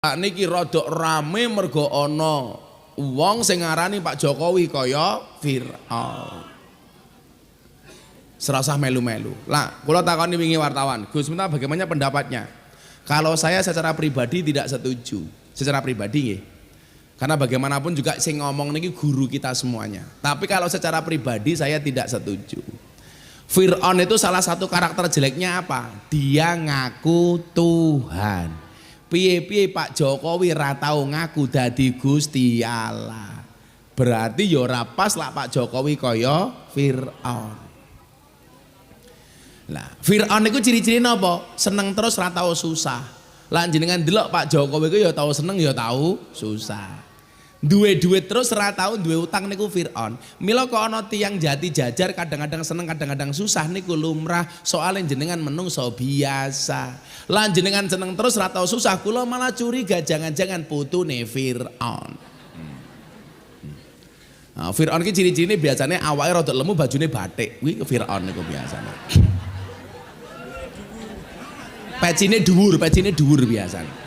Niki rodok rame mergo ana wong sing ngarani Pak Jokowi kaya Fir'aun. Serasa melu-melu. Lah, kula takoni wingi wartawan, Gus Miftah bagaimana pendapatnya? Kalau saya secara pribadi tidak setuju. Secara pribadi nggih. Karena bagaimanapun juga sing ngomong niki guru kita semuanya. Tapi kalau secara pribadi saya tidak setuju. Fir'aun itu salah satu karakter jeleknya apa? Dia ngaku Tuhan. Piye-piye Pak Jokowi ra tau ngaku dadi Gusti Allah. Berarti ya ora pas lah Pak Jokowi kaya Fir'aun. Lah, Fir'aun iku ciri-ciri napa? Seneng terus ra tau susah. Lah jenengan delok Pak Jokowi iku ya tau seneng ya tau susah. Duwe duit terus ora tau duwe utang niku Fir'aun. Mila kok ana tiyang jati jajar kadang-kadang seneng kadang-kadang susah niku lumrah, soalnya jenengan menungso biasa. Lan jenengan seneng terus ora tau susah, kula malah curiga jangan-jangan putune Fir'aun. Nah, Fir'aun ki ciri-cirine biasanya awake rada lemu bajune batik. Kuwi Fir'aun niku biasane. Pecine dhuwur biasane.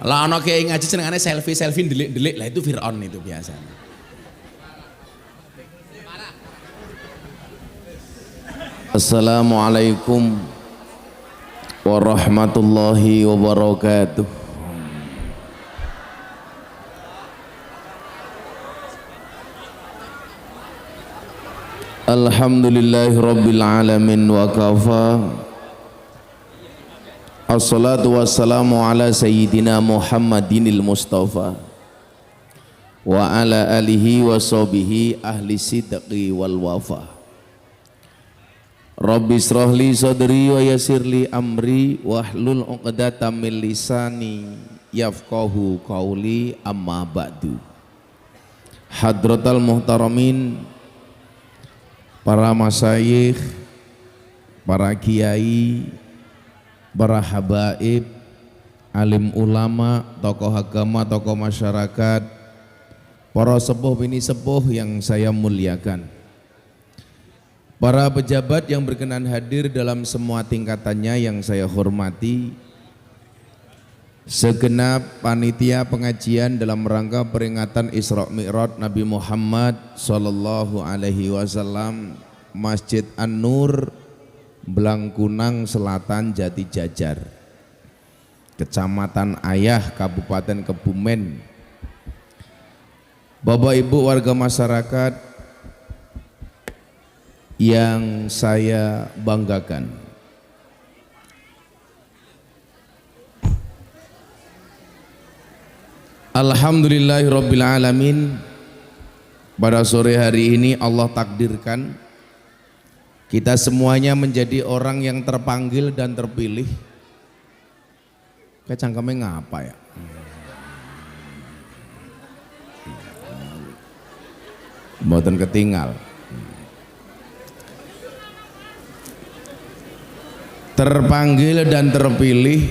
Lah ana kiai ngaji senengane selfie delik-delik, lah itu Fir'aun itu biasanya. Assalamualaikum warahmatullahi wabarakatuh. Alhamdulillahirabbil alamin wa kafa. Assalatu wassalamu ala sayyidina Muhammadinil Mustafa wa ala alihi wa sahbihi ahli sidqi wal wafa. Rabbi israhli sadri wa yassirli amri wahlul 'uqdatam min lisani yafqahu qauli, amma ba'du. Hadratal muhtaramin, para masyayikh, para kiai, para habaib, alim ulama, tokoh agama, tokoh masyarakat, para sepuh bini sepuh yang saya muliakan, para pejabat yang berkenan hadir dalam semua tingkatannya yang saya hormati, segenap panitia pengajian dalam rangka peringatan Isra Mi'raj Nabi Muhammad sallallahu alaihi wasallam, Masjid An-Nur, Blangkunang Selatan, Jati Jajar, Kecamatan Ayah, Kabupaten Kebumen. Bapak Ibu warga masyarakat yang saya banggakan, alhamdulillahirabbil alamin, pada sore hari ini Allah takdirkan kita semuanya menjadi orang yang terpanggil dan terpilih. Kayak cangkemnya ngapa ya? Mboten ketinggal. Terpanggil dan terpilih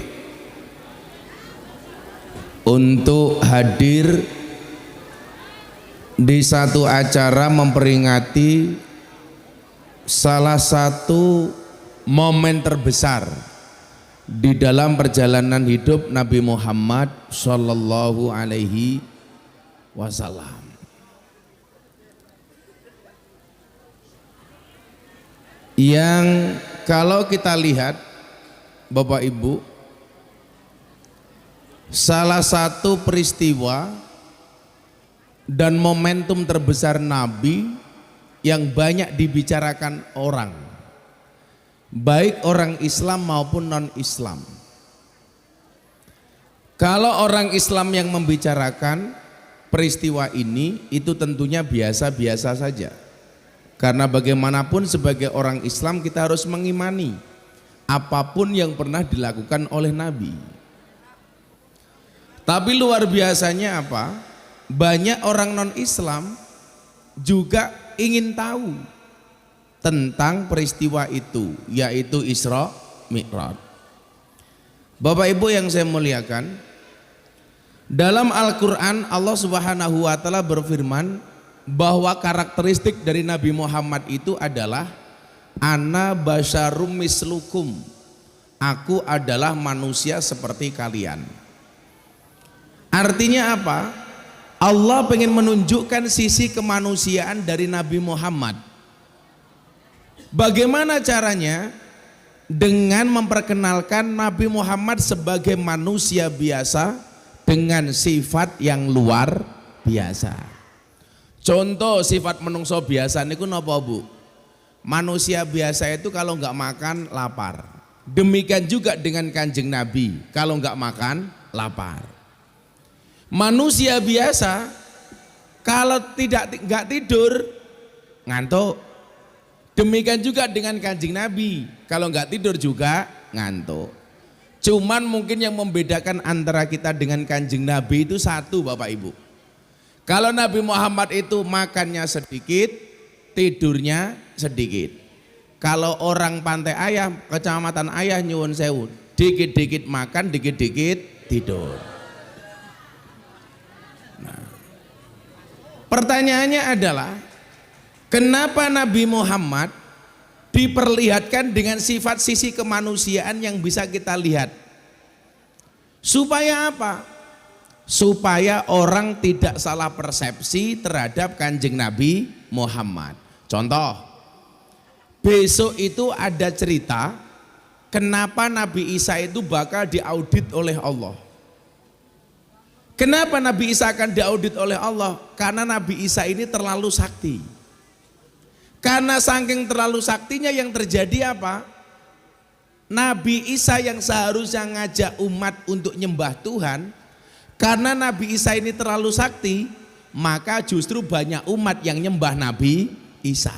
untuk hadir di satu acara memperingati salah satu momen terbesar di dalam perjalanan hidup Nabi Muhammad sallallahu alaihi wasallam. Yang kalau kita lihat Bapak Ibu, salah satu peristiwa dan momentum terbesar Nabi yang banyak dibicarakan orang, baik orang Islam maupun non-Islam. Kalau orang Islam yang membicarakan peristiwa ini, itu tentunya biasa-biasa saja. Karena bagaimanapun sebagai orang Islam kita harus mengimani apapun yang pernah dilakukan oleh Nabi. Tapi luar biasanya apa? Banyak orang non-Islam juga ingin tahu tentang peristiwa itu, yaitu Isra Mi'raj. Bapak Ibu yang saya muliakan, dalam Al-Quran Allah Subhanahu wa Ta'ala berfirman bahwa karakteristik dari Nabi Muhammad itu adalah ana basyarum mislukum, Aku adalah manusia seperti kalian. Artinya apa? Allah ingin menunjukkan sisi kemanusiaan dari Nabi Muhammad. Bagaimana caranya? Dengan memperkenalkan Nabi Muhammad sebagai manusia biasa dengan sifat yang luar biasa. Contoh sifat menungso biasa niku napa, Bu? Manusia biasa itu kalau nggak makan lapar. Demikian juga dengan Kanjeng Nabi, kalau nggak makan lapar. Manusia biasa kalau nggak tidur ngantuk. Demikian juga dengan Kanjeng Nabi, kalau nggak tidur juga ngantuk. Cuman mungkin yang membedakan antara kita dengan Kanjeng Nabi itu satu, Bapak Ibu. Kalau Nabi Muhammad itu makannya sedikit, tidurnya sedikit. Kalau orang Pantai Ayah, Kecamatan Ayah nyuwun sewu, dikit-dikit makan, dikit-dikit tidur. Nah, pertanyaannya adalah, kenapa Nabi Muhammad diperlihatkan dengan sifat sisi kemanusiaan yang bisa kita lihat? Supaya apa? Supaya orang tidak salah persepsi terhadap Kanjeng Nabi Muhammad. Contoh, besok itu ada cerita kenapa Nabi Isa itu bakal diaudit oleh Allah. Kenapa Nabi Isa akan diaudit oleh Allah? Karena Nabi Isa ini terlalu sakti. Karena saking terlalu saktinya yang terjadi apa? Nabi Isa yang seharusnya ngajak umat untuk nyembah Tuhan, karena Nabi Isa ini terlalu sakti, maka justru banyak umat yang nyembah Nabi Isa.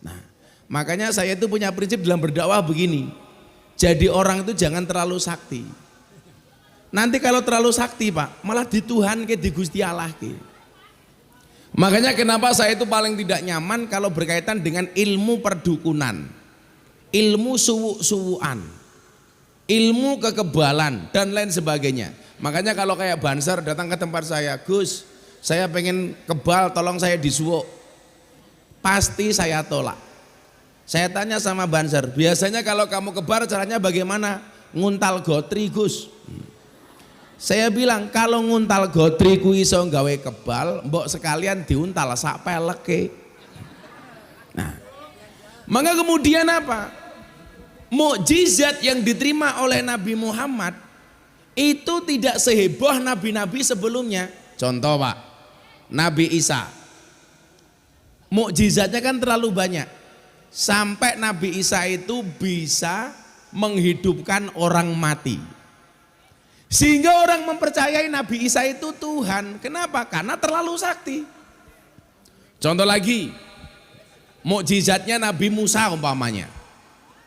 Nah, makanya saya itu punya prinsip dalam berdakwah begini. Jadi orang itu jangan terlalu sakti. Nanti kalau terlalu sakti, Pak, malah di Tuhan ke di Gusti Allah ke. Makanya kenapa saya itu paling tidak nyaman kalau berkaitan dengan ilmu perdukunan, ilmu suwu-suwuan, ilmu kekebalan dan lain sebagainya. Makanya kalau kayak Banser datang ke tempat saya, Gus, saya pengen kebal, tolong saya disuwuk. Pasti saya tolak. Saya tanya sama Banser, biasanya kalau kamu kebar caranya bagaimana? Nguntal gotri, Gus. Saya bilang kalau nguntal gotri ku iso nggawe kebal, mbok sekalian diuntal sak peleke. Nah, maka kemudian apa? Mukjizat yang diterima oleh Nabi Muhammad itu tidak seheboh nabi-nabi sebelumnya. Contoh, Pak, Nabi Isa, mukjizatnya kan terlalu banyak. Sampai Nabi Isa itu bisa menghidupkan orang mati. Sehingga orang mempercayai Nabi Isa itu Tuhan. Kenapa? Karena terlalu sakti. Contoh lagi, mukjizatnya Nabi Musa umpamanya,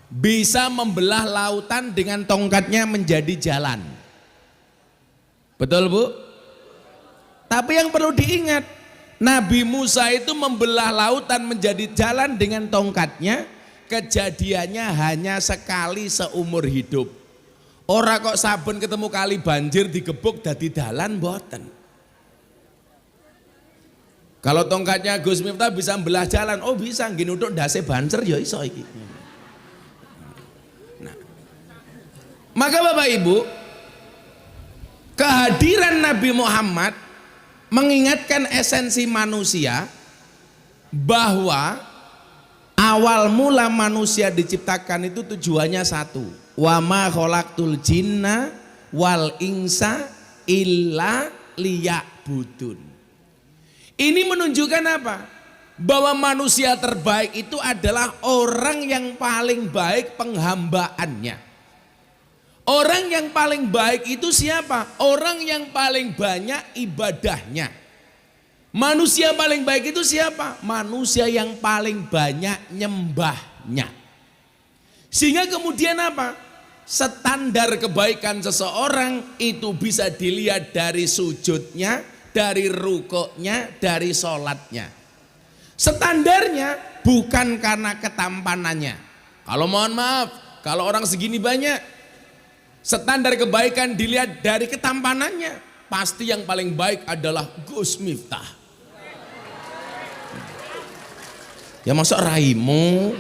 bisa membelah lautan dengan tongkatnya menjadi jalan. Betul, Bu? Tapi yang perlu diingat, Nabi Musa itu membelah lautan menjadi jalan dengan tongkatnya, kejadiannya hanya sekali seumur hidup. Ora kok saben ketemu kali banjir digebuk dadi dalan mboten. Kalau tongkatnya Gus Miftah bisa membelah jalan, oh bisa nggih nuthuk ndase banser ya iso iki. Nah, maka Bapak Ibu, kehadiran Nabi Muhammad mengingatkan esensi manusia bahwa awal mula manusia diciptakan itu tujuannya satu, wa ma khalaqtul jinna wal insa illa liya'budun. Ini menunjukkan apa? Bahwa manusia terbaik itu adalah orang yang paling baik penghambaannya. Orang yang paling baik itu siapa? Orang yang paling banyak ibadahnya. Manusia paling baik itu siapa? Manusia yang paling banyak nyembahnya. Sehingga kemudian apa? Standar kebaikan seseorang itu bisa dilihat dari sujudnya, dari rukuknya, dari sholatnya. Standarnya bukan karena ketampanannya. Kalau mohon maaf, kalau orang segini banyak, standar kebaikan dilihat dari ketampanannya, pasti yang paling baik adalah Gus Miftah. Ya masuk raimu.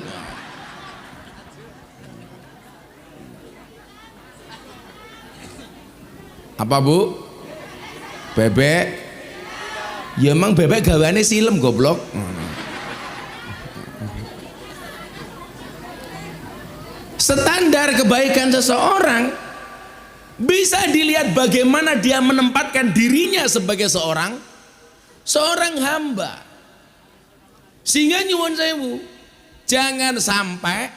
Apa Bu? Bebek. Ya emang bebek gawane silem goblok. Standar kebaikan seseorang bisa dilihat bagaimana dia menempatkan dirinya sebagai seorang hamba. Sehingga nyuwun sewu, jangan sampai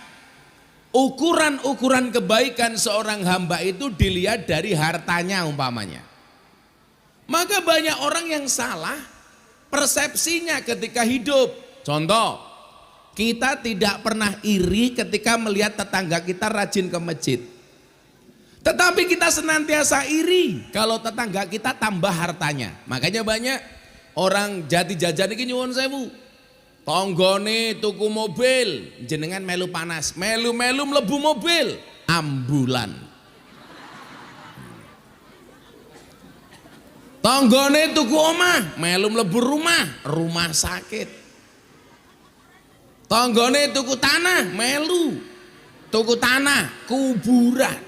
ukuran-ukuran kebaikan seorang hamba itu dilihat dari hartanya umpamanya. Maka banyak orang yang salah persepsinya ketika hidup. Contoh, kita tidak pernah iri ketika melihat tetangga kita rajin ke masjid. Tetapi kita senantiasa iri kalau tetangga kita tambah hartanya. Makanya banyak orang jati jajan ini nyuwun sewu. Tonggone tuku mobil, jenengan melu panas, melu mlebu mobil, ambulan. Tonggone tuku omah, melu mlebu rumah sakit. Tonggone tuku tanah, melu tuku tanah, kuburan.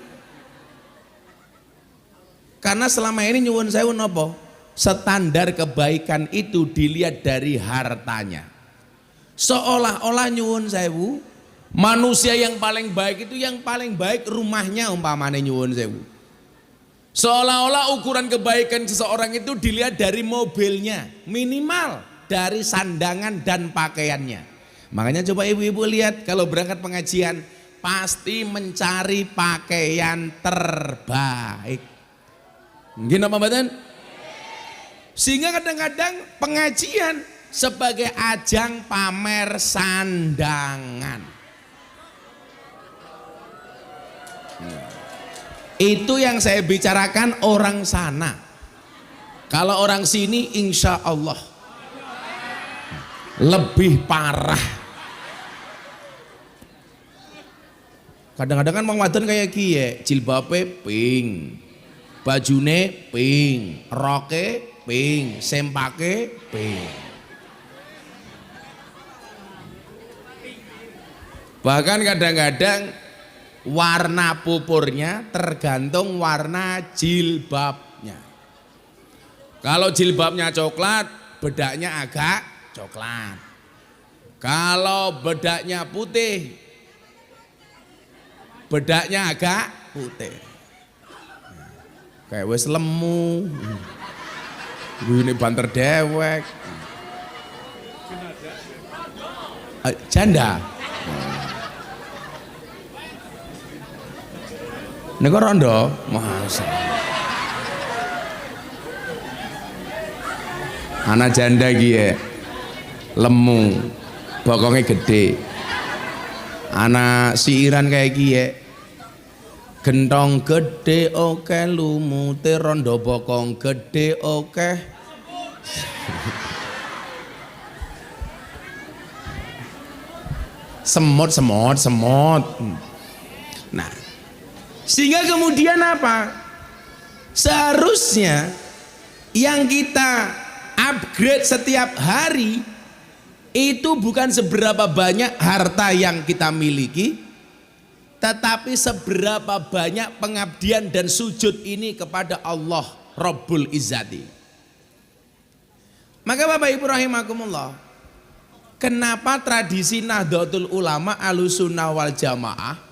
Karena selama ini nyuwun sewu napa? Standar kebaikan itu dilihat dari hartanya. Seolah-olah nyuwun sewu, manusia yang paling baik itu yang paling baik rumahnya umpamane nyuwun sewu. Seolah-olah ukuran kebaikan seseorang itu dilihat dari mobilnya, minimal dari sandangan dan pakaiannya. Makanya coba ibu-ibu lihat kalau berangkat pengajian pasti mencari pakaian terbaik. Gini apa badan? Sehingga kadang-kadang pengajian sebagai ajang pamer sandangan. Itu yang saya bicarakan orang sana. Kalau orang sini insya Allah lebih parah. Kadang-kadang kan Mang Wadon kayak kie, jilbabe pink, bajune pink, roke pink, sempake pink. Bahkan kadang-kadang warna pupurnya tergantung warna jilbabnya. Kalau jilbabnya coklat, bedaknya agak coklat. Kalau bedaknya putih, bedaknya agak putih. Kayak wis lemu. Ini banter dewek. Janda. Niku rondo, masa. Anak janda iki lemu, bokongnya gede. Anak siiran kayak gie, gentong gede oke, lumute rondo bokong gede oke. Semut. Nah, sehingga kemudian apa? Seharusnya yang kita upgrade setiap hari itu bukan seberapa banyak harta yang kita miliki, tetapi seberapa banyak pengabdian dan sujud ini kepada Allah Rabbul Izzati. Maka Bapak Ibu rahimakumullah, kenapa tradisi Nahdlatul Ulama Ahlussunnah wal Jamaah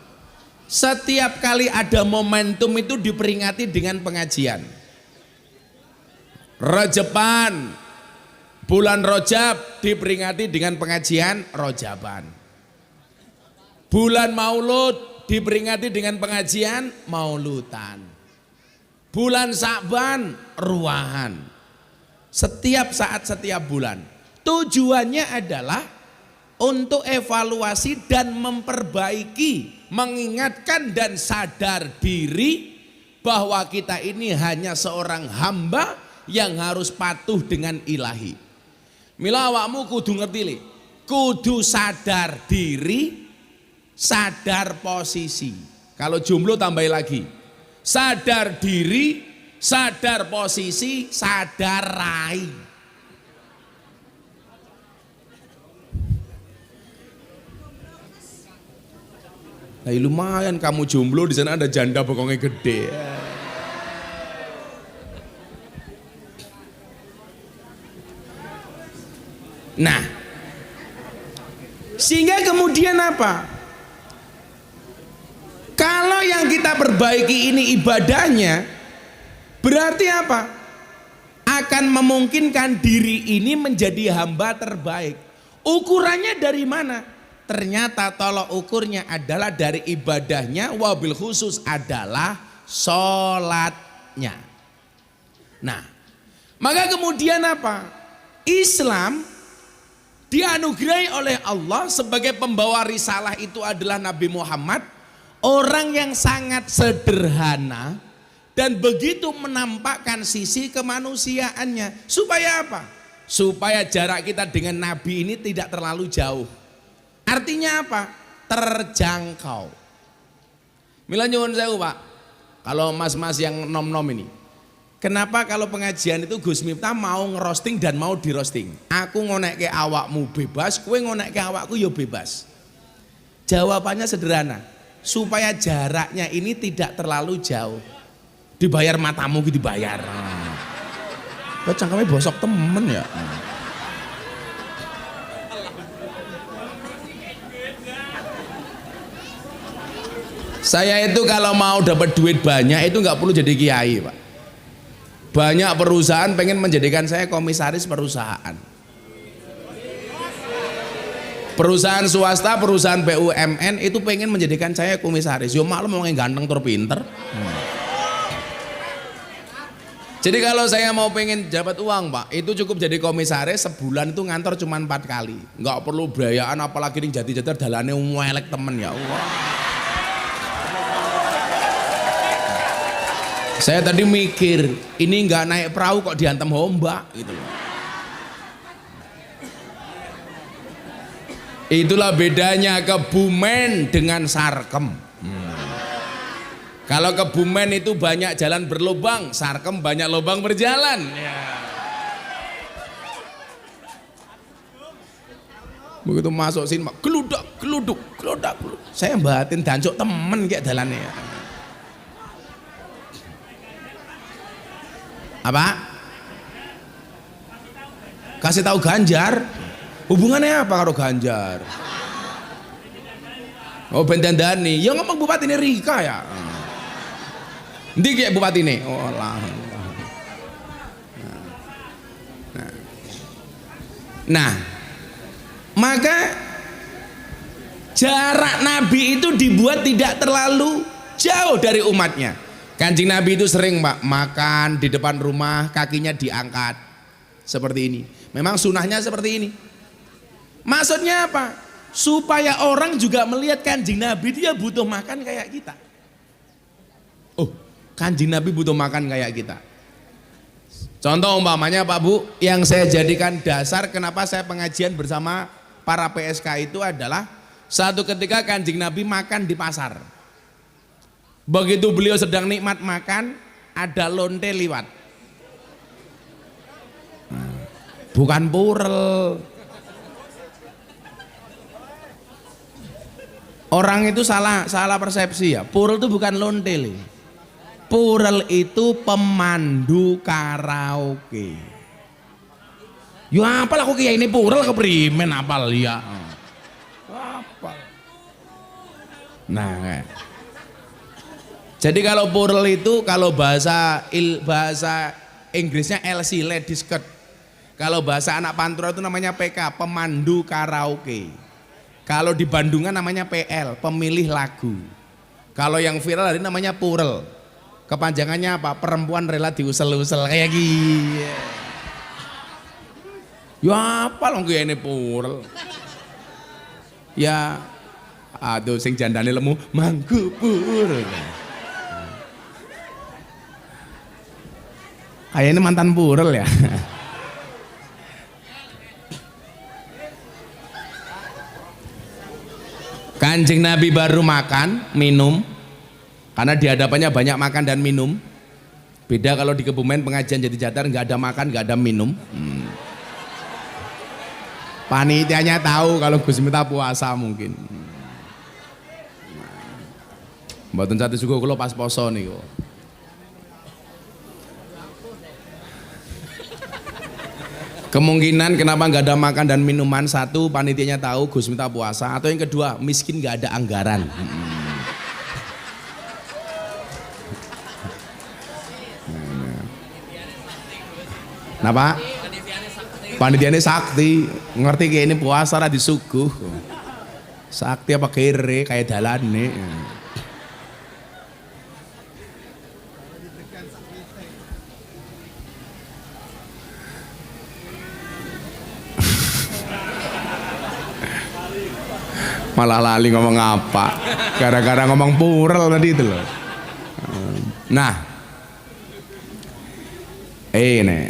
setiap kali ada momentum itu diperingati dengan pengajian? Rajepan, bulan Rojab diperingati dengan pengajian Rojaban. Bulan Maulud diperingati dengan pengajian Maulutan. Bulan Sa'ban ruahan. Setiap saat, setiap bulan. Tujuannya adalah untuk evaluasi dan memperbaiki, mengingatkan dan sadar diri bahwa kita ini hanya seorang hamba yang harus patuh dengan ilahi. Mila awakmu kudu ngerti li, kudu sadar diri, sadar posisi. Kalau jomblo tambahin lagi, sadar diri, sadar posisi, sadar rai. Nah, lumayan kamu jomblo, di sana ada janda bokongnya gede. Nah, sehingga kemudian apa? Kalau yang kita perbaiki ini ibadahnya, berarti apa? Akan memungkinkan diri ini menjadi hamba terbaik. Ukurannya dari mana? Ternyata tolok ukurnya adalah dari ibadahnya, wabil khusus adalah sholatnya. Nah, maka kemudian apa? Islam dianugerahi oleh Allah sebagai pembawa risalah itu adalah Nabi Muhammad, orang yang sangat sederhana dan begitu menampakkan sisi kemanusiaannya. Supaya apa? Supaya jarak kita dengan Nabi ini tidak terlalu jauh. Artinya apa? Terjangkau. Mila nyuwun sewu Pak, kalau mas-mas yang nom-nom ini, kenapa kalau pengajian itu Gus Miftah mau ngerosting dan mau dirosting? Aku ngonekke awakmu bebas, kowe ngonekke awakku ya bebas. Jawabannya sederhana, supaya jaraknya ini tidak terlalu jauh. Dibayar matamu gitu dibayar. Kok cangkeme bosok temen ya. Saya itu kalau mau dapat duit banyak itu nggak perlu jadi kiai Pak. Banyak perusahaan pengen menjadikan saya komisaris perusahaan. Perusahaan swasta, perusahaan BUMN itu pengen menjadikan saya komisaris. Yo maklum orang yang ganteng tur pinter. Jadi kalau saya mau pengen dapat uang Pak, itu cukup jadi komisaris sebulan itu ngantor cuma 4 kali. Nggak perlu biayaan apalagi ning jati-jati dalane welek temen ya Allah. Saya tadi mikir, ini nggak naik perahu kok diantem ombak gitu loh. Itulah bedanya Kebumen dengan Sarkem. Kalau Kebumen itu banyak jalan berlubang, Sarkem banyak lubang berjalan. Ya. Begitu masuk sini, geludak, geluduk, geludak, geluduk. Saya batin dancuk temen kayak dalannya. Ya. Apa? Kasih tahu Ganjar. Hubungannya apa karo Ganjar? Oh Bendandani. Ya ngomong bupati ini Rika ya. Ndi kayak bupati ini? Oh lah. Nah, maka jarak Nabi itu dibuat tidak terlalu jauh dari umatnya. Kanjeng Nabi itu sering Pak makan di depan rumah, kakinya diangkat seperti ini. Memang sunahnya seperti ini. Maksudnya apa? Supaya orang juga melihat Kanjeng Nabi dia butuh makan kayak kita. Oh, Kanjeng Nabi butuh makan kayak kita. Contoh umpamanya Pak Bu, yang saya jadikan dasar kenapa saya pengajian bersama para PSK itu adalah satu ketika Kanjeng Nabi makan di pasar. Begitu beliau sedang nikmat makan, ada lonte liwat. Bukan purel. Orang itu salah persepsi ya. Purel itu bukan lonte. Purel itu pemandu karaoke. Ya apal aku kiai ini purel keprimen apal ya. Apal. Nah, jadi kalau purel itu kalau bahasa Inggrisnya LC ladies skirt. Kalau bahasa anak pantura itu namanya PK, pemandu karaoke. Kalau di Bandungan namanya PL, pemilih lagu. Kalau yang viral hari namanya purel. Kepanjangannya apa? Perempuan rela diusel-usel kayak gini. Ya apa loh ini purel. Ya aduh sing jandane lemu mangku purel. Kayaknya mantan purel ya. Kanjeng Nabi baru makan, minum, karena di hadapannya banyak makan dan minum. Beda kalau di Kebumen pengajian jadi Jatar nggak ada makan, nggak ada minum. Panitianya tahu kalau Gus Miftah puasa mungkin. Mboten satu suku kula pas poso niku. Kemungkinan kenapa nggak ada makan dan minuman, satu panitianya tahu Gus Miftah puasa, atau yang kedua miskin nggak ada anggaran. Kenapa? Panitianya sakti, ngerti kayak ini puasa ra disuguh. Sakti apa kere kayak dalan nih. Malah lali ngomong apa, gara-gara ngomong plural tadi itu loh. Nah, nih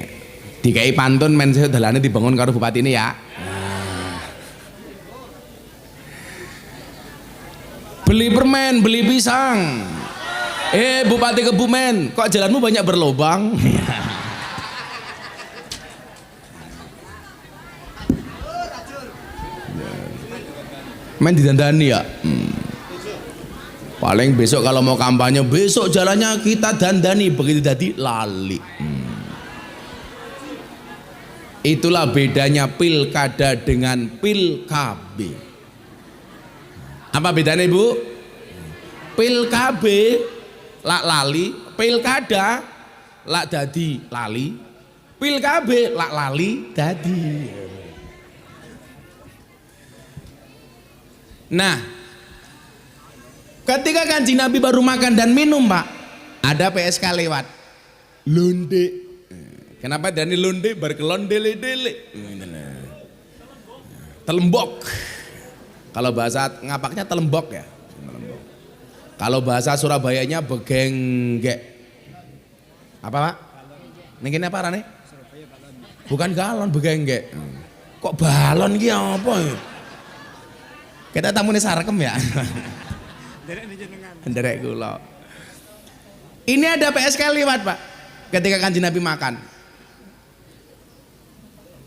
dikai pantun men dalane dibangun karo bupati ini ya. Beli permen, beli pisang. Bupati Kebumen, kok jalanmu banyak berlobang? Men didandani ya. Paling besok kalau mau kampanye, besok jalannya kita dandani, begitu jadi lali. Itulah bedanya pilkada dengan pilkabe. Apa bedanya Ibu? Pilkabe lak lali, pilkada lak dadi lali, pilkabe lak lali dadi. Nah, ketika Kanjeng Nabi baru makan dan minum Pak, ada PSK lewat londe. Kenapa Dani londe berkelon dele-dele? Telembok. Kalau bahasa ngapaknya telembok ya. Kalau bahasa Surabayanya begenggek. Apa Pak? Niki apa arane? Bukan galon, begenggek. Kok balon iki apa ya? Kita tamune sarkem ya. Nderek kula. Ini ada PSK lewat Pak. Ketika Kanjeng Nabi makan.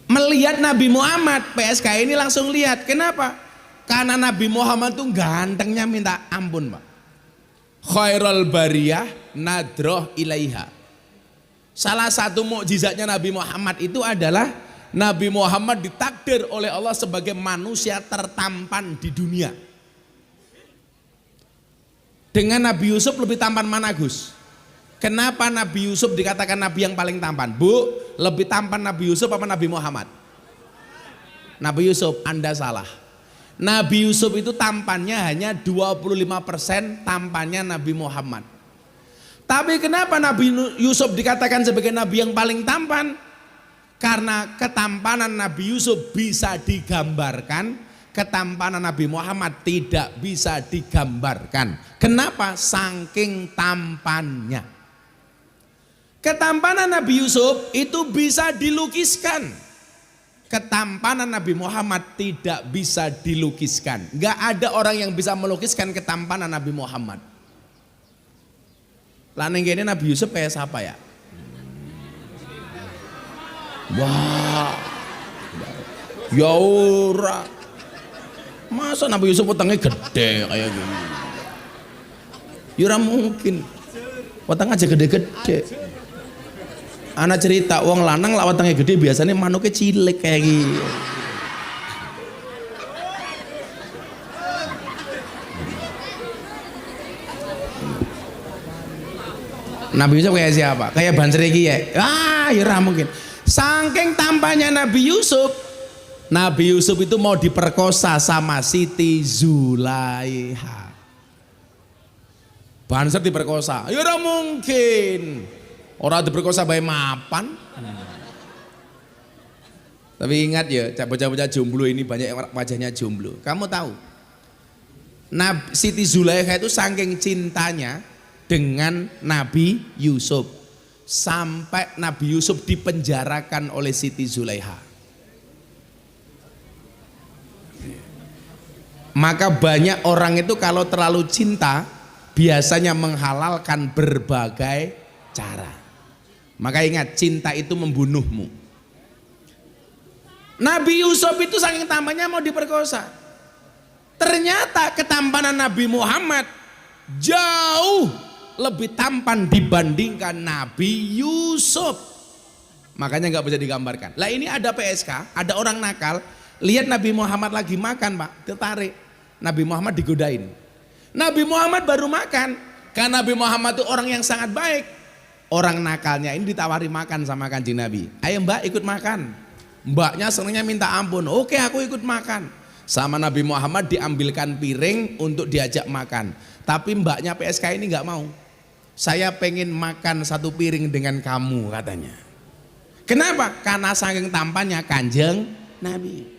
Melihat Nabi Muhammad, PSK ini langsung lihat. Kenapa? Karena Nabi Muhammad tuh gantengnya minta ampun Pak. Khairul bariyah nadroh ilaiha. Salah satu mukjizatnya Nabi Muhammad itu adalah Nabi Muhammad ditakdir oleh Allah sebagai manusia tertampan di dunia. Dengan Nabi Yusuf lebih tampan mana Gus? Kenapa Nabi Yusuf dikatakan Nabi yang paling tampan? Bu, lebih tampan Nabi Yusuf apa Nabi Muhammad? Nabi Yusuf, Anda salah. Nabi Yusuf itu tampannya hanya 25% tampannya Nabi Muhammad. Tapi kenapa Nabi Yusuf dikatakan sebagai Nabi yang paling tampan? Karena ketampanan Nabi Yusuf bisa digambarkan, ketampanan Nabi Muhammad tidak bisa digambarkan. Kenapa? Saking tampannya. Ketampanan Nabi Yusuf itu bisa dilukiskan. Ketampanan Nabi Muhammad tidak bisa dilukiskan. Gak ada orang yang bisa melukiskan ketampanan Nabi Muhammad. Laneng ini Nabi Yusuf kayak siapa ya? Wah, ya ora. Masa Nabi Yusuf utangnya gede kayak gini? Ya ora mungkin. Utang aja gede-gede. Anak cerita, wong lanang lah utangnya gede biasanya manuknya cilik kayak gini. Nabi Yusuf kayak siapa? Kayak Banser iki ya? Ya ora mungkin. Saking tampaknya Nabi Yusuf itu mau diperkosa sama Siti Zulaiha. Banser diperkosa, ya ora mungkin. Orang diperkosa bae mapan. Tapi ingat ya, bocah-bocah jomblo ini banyak yang wajahnya jomblo. Kamu tahu? Siti Zulaiha itu saking cintanya dengan Nabi Yusuf. Sampai Nabi Yusuf dipenjarakan oleh Siti Zulaiha. Maka banyak orang itu kalau terlalu cinta biasanya menghalalkan berbagai cara. Maka ingat, cinta itu membunuhmu. Nabi Yusuf itu saking tampannya mau diperkosa. Ternyata ketampanan Nabi Muhammad jauh lebih tampan dibandingkan Nabi Yusuf. Makanya nggak bisa digambarkan. Lah ini ada PSK, ada orang nakal, lihat Nabi Muhammad lagi makan Pak, tertarik. Nabi Muhammad digodain. Nabi Muhammad baru makan, karena Nabi Muhammad itu orang yang sangat baik. Orang nakalnya ini ditawari makan sama Kanjeng Nabi. Ayo Mbak ikut makan. Mbaknya senangnya minta ampun. Oke aku ikut makan. Sama Nabi Muhammad diambilkan piring untuk diajak makan. Tapi mbaknya PSK ini nggak mau. Saya pengen makan satu piring dengan kamu katanya. Kenapa? Karena saking tampannya Kanjeng Nabi.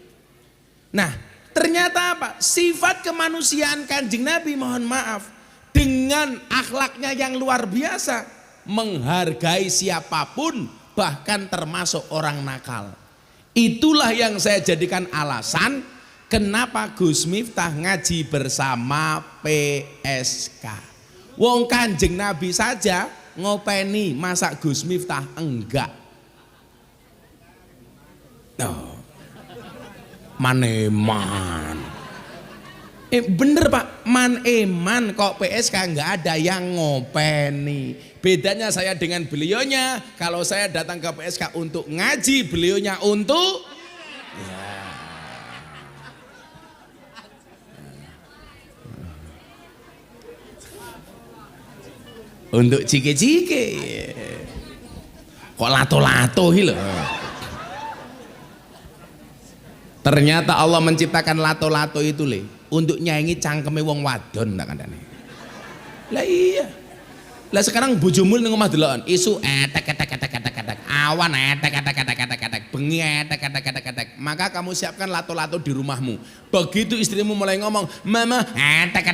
Nah ternyata apa? Sifat kemanusiaan Kanjeng Nabi mohon maaf. Dengan akhlaknya yang luar biasa. Menghargai siapapun bahkan termasuk orang nakal. Itulah yang saya jadikan alasan kenapa Gus Miftah ngaji bersama PSK. Wong Kanjeng Nabi saja ngopeni, masa Gus Miftah enggak? Oh. Maneman. Bener Pak, man kok PSK enggak ada yang ngopeni. Bedanya saya dengan beliaunya, kalau saya datang ke PSK untuk ngaji, beliaunya untuk ya. Untuk cike-cike. Kok lato-lato lho. Ternyata Allah menciptakan lato-lato itu le untuk nyanyi cangkeme wong wadon tak kandane. Lah iya. Lah sekarang bojomu ning omah deloken, isu etek awan etek bengi etek. Maka kamu siapkan lato-lato di rumahmu. Begitu istrimu mulai ngomong, "Mama etek."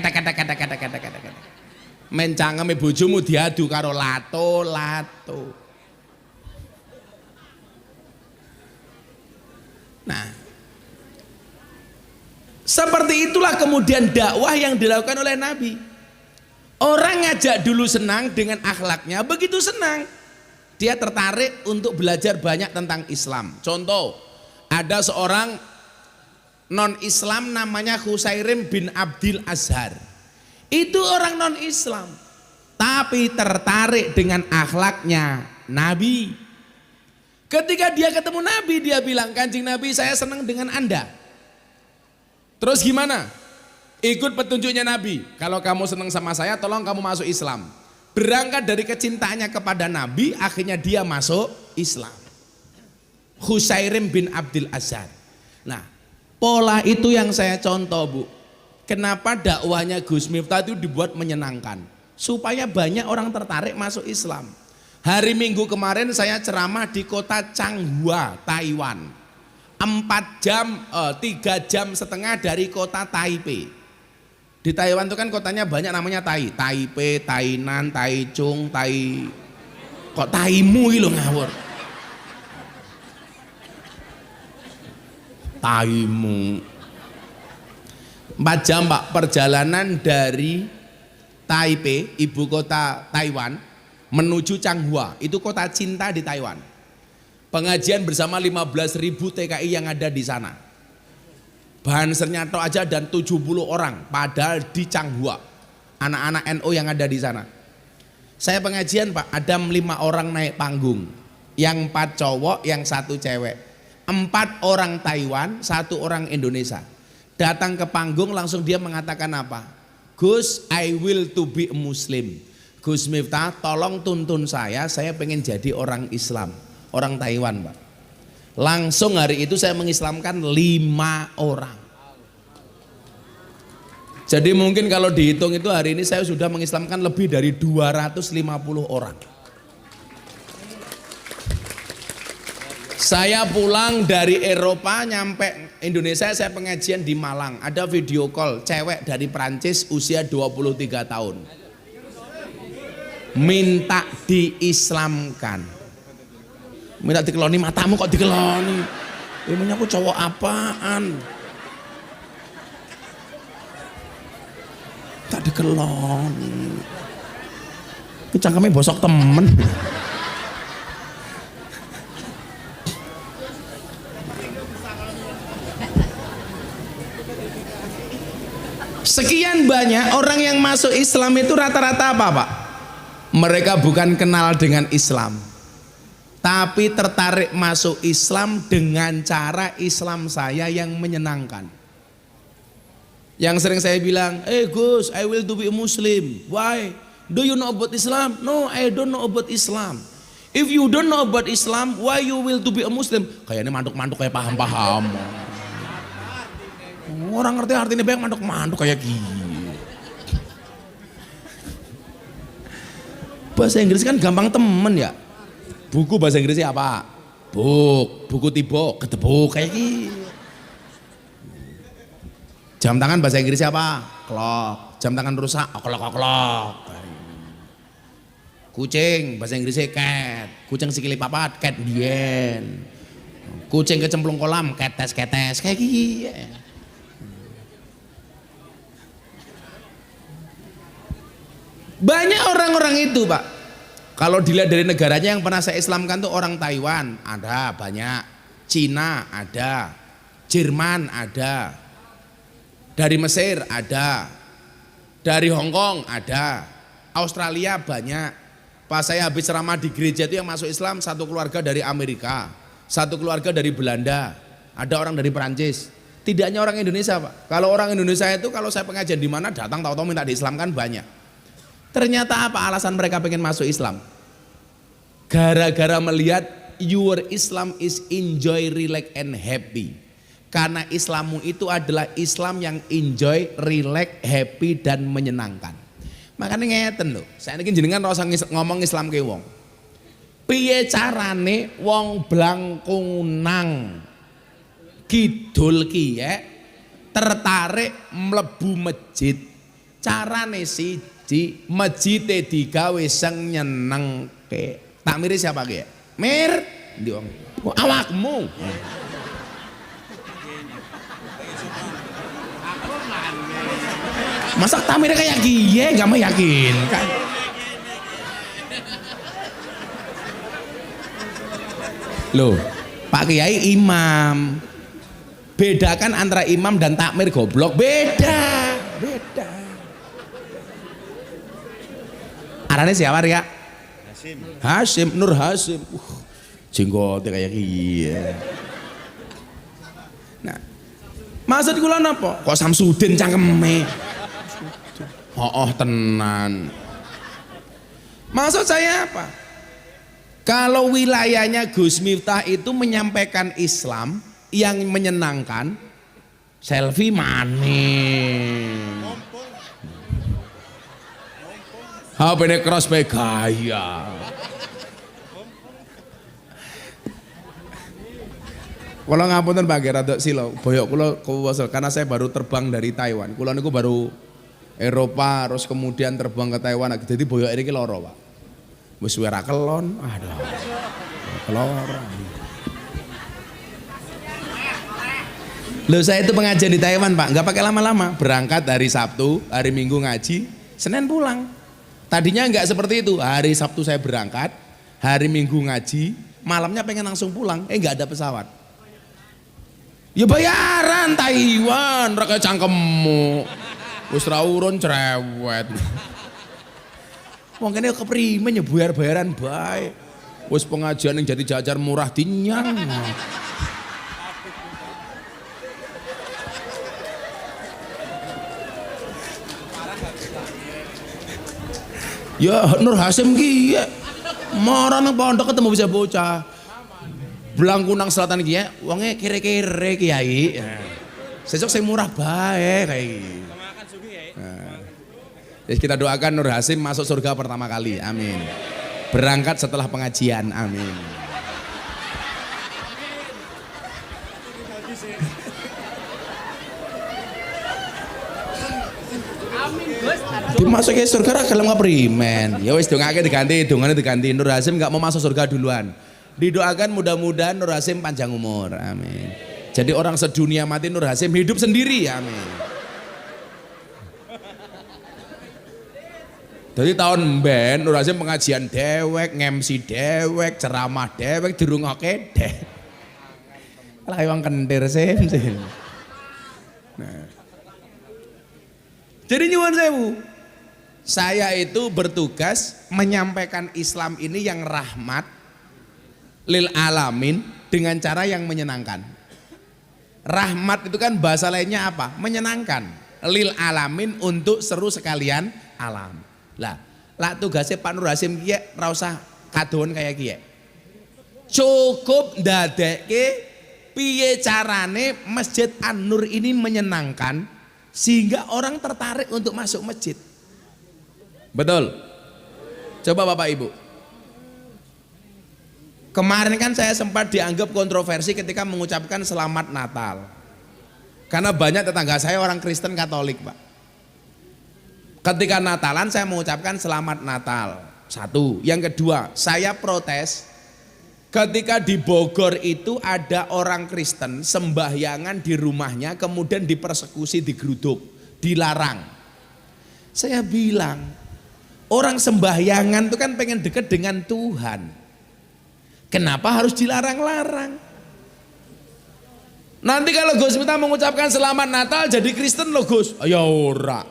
Men cangkeme bojomu diadu karo lato-lato. Nah, seperti itulah kemudian dakwah yang dilakukan oleh Nabi. Orang ngajak dulu senang dengan akhlaknya, begitu senang dia tertarik untuk belajar banyak tentang Islam. Contoh, ada seorang non-Islam namanya Husairim bin Abdil Azhar. Itu orang non-Islam, tapi tertarik dengan akhlaknya Nabi. Ketika dia ketemu Nabi, dia bilang, "Kanjeng Nabi, saya senang dengan Anda." Terus gimana? Ikut petunjuknya Nabi. Kalau kamu senang sama saya, tolong kamu masuk Islam. Berangkat dari kecintaannya kepada Nabi, akhirnya dia masuk Islam. Husairim bin Abdil Azhar. Nah, pola itu yang saya contoh Bu. Kenapa dakwahnya Gus Miftah itu dibuat menyenangkan? Supaya banyak orang tertarik masuk Islam. Hari Minggu kemarin saya ceramah di kota Changhua, Taiwan. 4 jam, 3 jam setengah dari kota Taipei. Di Taiwan itu kan kotanya banyak namanya Taipei, Tainan, Taichung, kok Taimu gitu ngawur. Taimu. 4 jam Pak perjalanan dari Taipei, ibu kota Taiwan, menuju Changhua, itu kota cinta di Taiwan. Pengajian bersama 15.000 TKI yang ada di sana. Bahan Sernyato aja dan 70 orang padahal di Changhua. Anak-anak NU yang ada di sana. Saya pengajian Pak, ada 5 orang naik panggung. Yang 4 cowok, yang 1 cewek. 4 orang Taiwan, 1 orang Indonesia. Datang ke panggung langsung dia mengatakan apa? Gus, I will to be a Muslim. Gus Miftah, tolong tuntun saya pengen jadi orang Islam. Orang Taiwan Pak. Langsung hari itu saya mengislamkan 5 orang. Jadi mungkin kalau dihitung itu hari ini saya sudah mengislamkan lebih dari 250 orang. Saya pulang dari Eropa nyampe Indonesia, saya pengajian di Malang. Ada video call cewek dari Prancis usia 23 tahun. Minta diislamkan. Minta dikeloni, matamu kok dikeloni? Emangnya aku cowok apaan? Tak dikeloni. Cangkeme bosok temen. Sekian banyak orang yang masuk Islam itu rata-rata apa Pak? Mereka bukan kenal dengan Islam, tapi tertarik masuk Islam dengan cara Islam saya yang menyenangkan. Yang sering saya bilang, Gus, I will to be a Muslim. Why? Do you know about Islam? No, I don't know about Islam. If you don't know about Islam, why you will to be a Muslim? Kayaknya mantuk-mantuk kayak paham-paham. Orang ngerti artinya banyak mantuk-mantuk kayak gini. Bahasa Inggris kan gampang temen ya. Buku bahasa Inggrisnya apa? Book, buku tiba, ketebuk kayak gini. Jam tangan bahasa Inggrisnya apa? Clock. Jam tangan rusak, clock. Kucing bahasa Inggrisnya cat. Kucing sikili papat, cat dien. Kucing kecemplung kolam, ketes kayak gini. Banyak orang-orang itu Pak. Kalau dilihat dari negaranya yang pernah saya Islamkan tuh orang Taiwan ada banyak, Cina ada, Jerman ada, dari Mesir ada, dari Hong Kong ada, Australia banyak. Pas saya habis ceramah di gereja itu yang masuk Islam satu keluarga dari Amerika, satu keluarga dari Belanda, ada orang dari Perancis. Tidak hanya orang Indonesia Pak. Kalau orang Indonesia itu kalau saya pengajian di mana datang tahu-tahu minta diislamkan banyak. Ternyata apa alasan mereka pengen masuk Islam? Gara-gara melihat your Islam is enjoy, relax and happy. Karena Islammu itu adalah Islam yang enjoy, relax, happy dan menyenangkan. Makanya ngeten lho, saya ini jenengan ora usah ngomong Islam ke wong. Piye carane wong Blangkunang kidul kiye tertarik mlebu masjid? Carane siji, masjide digawe sing nyenengke. Takmire siapa ki? Mir, ndi wong? Awakmu. Masa takmirnya kayak giye gak meyakinkan. Loh, Pak Kiai imam. Bedakan antara imam dan takmir goblok, beda. Arane siapa Ria? Hasim, Nur Hasim. Jenggotnya kayak giye. Nah, maksud kula napa? Kok Samsudin cangkeme? Oh tenan. Maksud saya apa? Kalau wilayahnya Gus Miftah itu menyampaikan Islam yang menyenangkan, selfie manis. HP-ne cross by gaya. Kalau ngapunten Pak Gerardok Silo, boyok kula kuwasa karena saya baru terbang dari Taiwan. Kula niku baru Eropa, terus kemudian terbang ke Taiwan. Jadi boyok ini loro Pak. Wis suara kelon, aduh, keloro. Loh saya itu pengajian di Taiwan Pak, nggak pakai lama-lama. Berangkat hari Sabtu, hari Minggu ngaji, Senin pulang. Tadinya nggak seperti itu. Hari Sabtu saya berangkat, hari Minggu ngaji, malamnya pengen langsung pulang. Nggak ada pesawat. Ya bayaran Taiwan, mereka cangkemmu. Wis ra urun cerewet. Wong kene keprimen ya bayar-bayaran bae. Wis pengajian yang jadi jajar murah dinyang. Ya Nur Hasim ki ya. Marah nang pondok ketemu bisa bocah. Blangkunang Selatan ki ya, wonge kere-kere kiai. Sesuk sing murah bae kayak iki. Jadi kita doakan Nur Hasim masuk surga pertama kali, amin. Berangkat setelah pengajian, amin. Dimasuki surga ra gelem keprimen. Ya wis dongake diganti, dongane diganti. Nur Hasim enggak mau masuk surga duluan. Didoakan mudah-mudahan Nur Hasim panjang umur, amin. Jadi orang sedunia mati Nur Hasim hidup sendiri, amin. Jadi tahun mben Nur Hasim pengajian dewek, ngemsi dewek, ceramah dewek, dirungokke dewek. Lah wong kentir Sim. Nah. Jadi nyuwun sewu. Saya itu bertugas menyampaikan Islam ini yang rahmat, lil alamin dengan cara yang menyenangkan. Rahmat itu kan bahasa lainnya apa? Menyenangkan. Lil alamin untuk seru sekalian alam. Lah tugasnya Pak Nur Hasim kiye ra usah kadoan kayak kiye. Cukup ndadekke piye carane Masjid An-Nur ini menyenangkan sehingga orang tertarik untuk masuk masjid. Betul? Coba Bapak Ibu. Kemarin kan saya sempat dianggap kontroversi ketika mengucapkan selamat Natal. Karena banyak tetangga saya orang Kristen Katolik, Pak. Ketika Natalan saya mengucapkan selamat Natal. Satu. Yang kedua, saya protes ketika di Bogor itu ada orang Kristen sembahyangan di rumahnya kemudian dipersekusi, digeruduk, dilarang. Saya bilang, orang sembahyangan itu kan pengen dekat dengan Tuhan. Kenapa harus dilarang-larang? Nanti kalau Gus Miftah mengucapkan selamat Natal jadi Kristen loh Gus. Ya ora.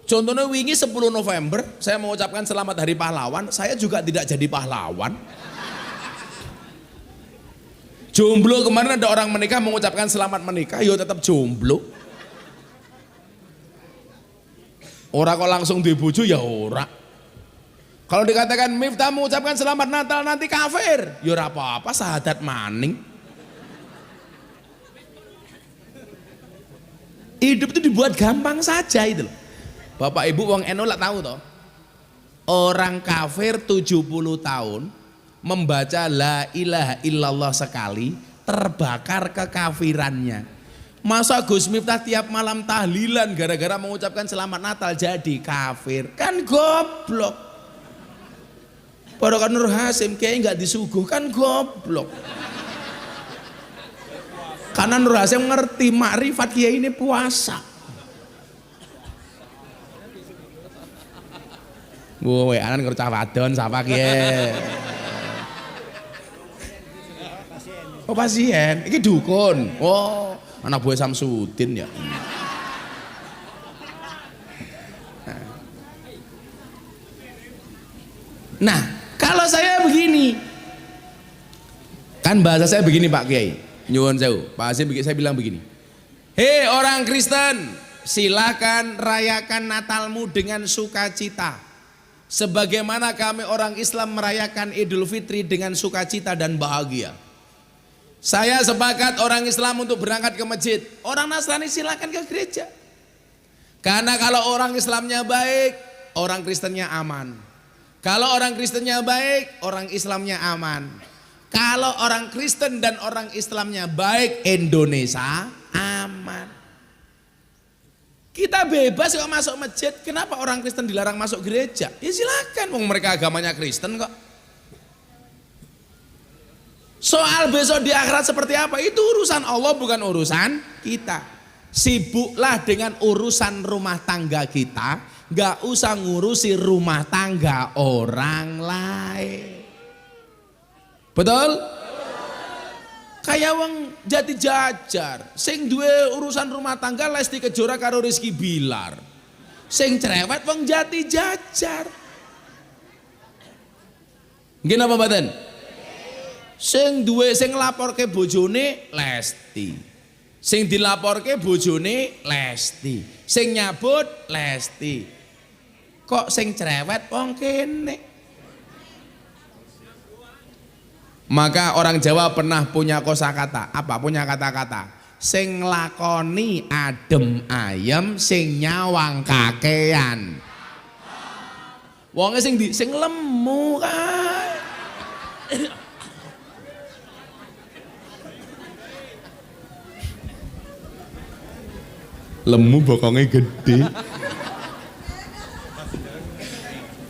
Contohnya wingi 10 November saya mengucapkan selamat Hari Pahlawan, saya juga tidak jadi pahlawan. Jomblo kemarin ada orang menikah mengucapkan selamat menikah, yo tetap jomblo. Ora kok langsung dibujuk ya ora. Kalau dikatakan Miftah mengucapkan selamat Natal nanti kafir, ya ora apa-apa, syahadat maning. Hidup itu dibuat gampang saja itu loh. Bapak Ibu wong NU lah tahu toh. Orang kafir 70 tahun membaca la ilaha illallah sekali terbakar kekafirannya. Masa Gus Miftah tiap malam tahlilan gara-gara mengucapkan selamat Natal jadi kafir? Kan goblok. Padahal Nur Hasim kayaknya nggak disuguh, kan goblok. Karena Nur Hasim ngerti makrifat kiai ini puasa. Gue anan kerja wadon siapa kiai? Oh pasien, ini dukun. Oh anak buah Samsudin ya. Nah kalau saya begini, kan bahasa saya begini Pak Kiai, nyuwun sewu, Pak Hasim saya bilang begini. Hei orang Kristen, silakan rayakan Natalmu dengan sukacita. Sebagaimana kami orang Islam merayakan Idul Fitri dengan sukacita dan bahagia. Saya sepakat orang Islam untuk berangkat ke masjid. Orang Nasrani silakan ke gereja. Karena kalau orang Islamnya baik, orang Kristennya aman. Kalau orang Kristennya baik, orang Islamnya aman. Kalau orang Kristen dan orang Islamnya baik, Indonesia aman. Kita bebas kok masuk masjid. Kenapa orang Kristen dilarang masuk gereja? Ya silakan, wong mereka agamanya Kristen kok. Soal besok di akhirat seperti apa, itu urusan Allah bukan urusan kita. Sibuklah dengan urusan rumah tangga kita, gak usah ngurusi rumah tangga orang lain. Betul? Kayak wong Jati Jajar, sing duwe urusan rumah tangga Lesti Kejora karo Rizky Bilar. Sing cerewet wong Jati Jajar. Nggih napa mboten? Sing duwe sing nglaporke bojone Lesti. Sing dilaporke bojone Lesti. Sing nyabut Lesti. Kok sing cerewet wong kene? Maka orang Jawa pernah punya kosakata, apa punya kata-kata, sing lakoni adem ayem, sing nyawang kakean. Wonge sing lemu kan. Lemu bokongnya gede.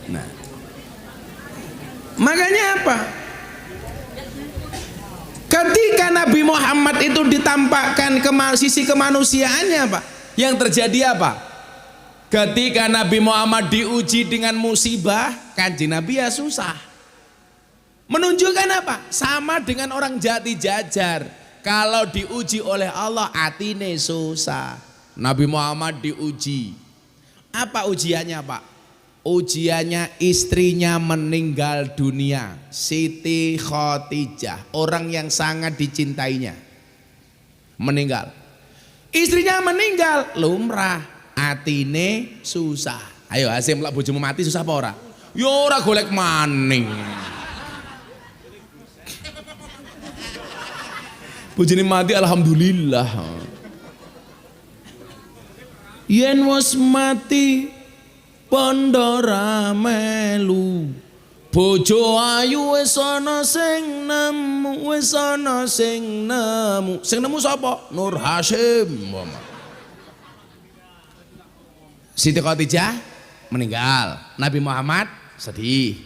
Nah, makanya apa? Ketika Nabi Muhammad itu ditampakkan sisi kemanusiaannya Pak, yang terjadi apa? Ketika Nabi Muhammad diuji dengan musibah, Kanjeng Nabi ya susah. Menunjukkan apa? Sama dengan orang Jati Jajar. Kalau diuji oleh Allah, atine susah. Nabi Muhammad diuji. Apa ujiannya Pak? Ujiannya istrinya meninggal dunia, Siti Khadijah, orang yang sangat dicintainya, meninggal. Istrinya meninggal, lumrah, atine susah. Ayo Hasim, lek bojomu mati susah apa ora? Ya ora golek maning. Bojone mati alhamdulillah. Yen wis mati Pandora melu, bojo ayu wis ana sing nemu, wis ana sing nemu. Sing nemu sapa? Nur Hasyim. Siti Khadijah meninggal, Nabi Muhammad sedih.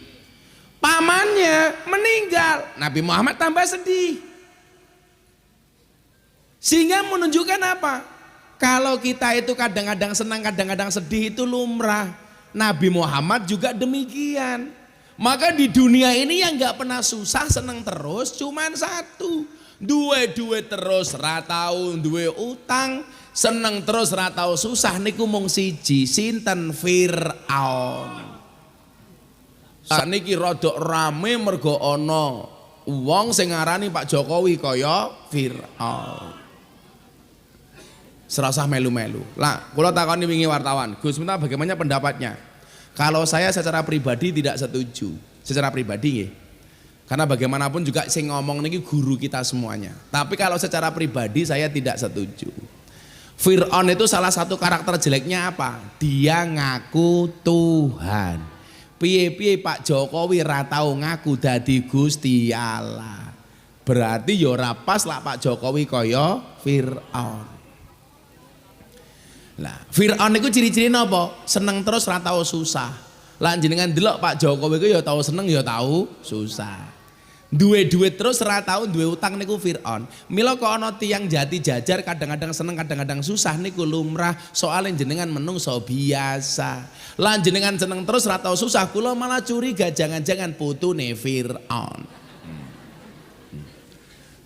Pamannya meninggal, Nabi Muhammad tambah sedih. Sehingga menunjukkan apa? Kalau kita itu kadang-kadang senang, kadang-kadang sedih itu lumrah. Nabi Muhammad juga demikian. Maka di dunia ini yang gak pernah susah, seneng terus cuman satu. Duwe terus ratau, duwe utang, seneng terus ratau susah niku mung siji, sinten? Fir'aun. Saniki rodok rame mergo ana wong sing ngarani Pak Jokowi kaya Fir'aun. Serasa melu-melu. Lah, kalau takoni wingi wartawan, Gus Miftah bagaimana pendapatnya? Kalau saya secara pribadi tidak setuju. Secara pribadi nggih. Karena bagaimanapun juga sing ngomong niki guru kita semuanya. Tapi kalau secara pribadi saya tidak setuju. Fir'aun itu salah satu karakter jeleknya apa? Dia ngaku Tuhan. Piye-piye Pak Jokowi ra tau ngaku dadi Gusti Allah. Berarti ya ora pas lah Pak Jokowi kaya Fir'aun. Lah, Fir'aun itu ciri-ciri napa? Seneng terus ora tau susah. Lah jenengan delok Pak Jokowi iku ya tau seneng ya tau susah. Duwe duit terus ora tau duwe utang niku Fir'aun. Mila kok ana tiyang jati jajar kadang-kadang seneng kadang-kadang susah niku lumrah, soalnya jenengan menungso biasa. Lah jenengan seneng terus ora tau susah, kula malah curiga jangan-jangan putune Fir'aun.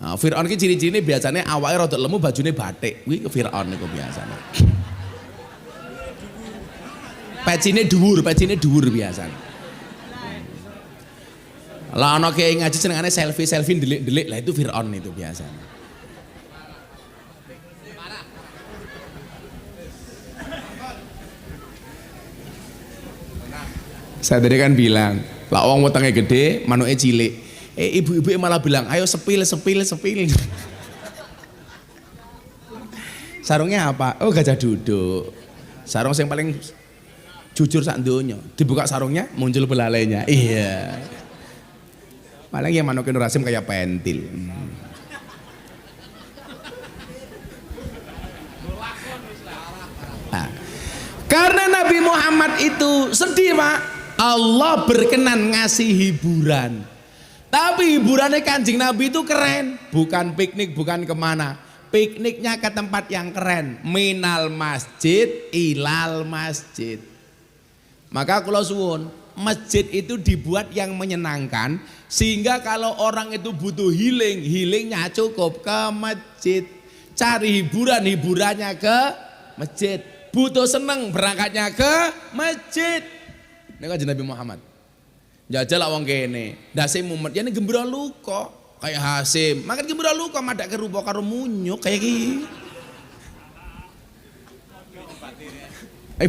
Nah, Fir'aun ki ciri-cirine biasanya awake rada lemu, bajune batik. Kuwi Fir'aun niku biasane. Pecine dhuwur biasa. Lah ana kiai ngaji senengane selfie delik-delik, lah itu Fir'aun itu biasa. Saya tadi kan bilang, lah wong wetenge gede, manuke cilik. Ibu-ibu malah bilang, ayo sepil. Sarungnya apa? Oh gajah duduk. Sarung yang paling jujur sak donya, dibuka sarungnya muncul belalainya. Iya. Paling yang manuke Nur Hasyim kayak pentil. Nah, karena Nabi Muhammad itu sedih Pak, Allah berkenan ngasih hiburan. Tapi hiburannya Kanjeng Nabi itu keren, bukan piknik, bukan kemana. Pikniknya ke tempat yang keren, minal masjid ilal masjid. Maka kula suwun, masjid itu dibuat yang menyenangkan sehingga kalau orang itu butuh healingnya cukup ke masjid. Cari hiburannya ke masjid. Butuh seneng berangkatnya ke masjid. Ini kan Nabi Muhammad. Jajal lah wong kene, ndase mumet yen gembira luka kayak Hasim. Makan gembira luka madak kerupa karo munyuk kayak iki.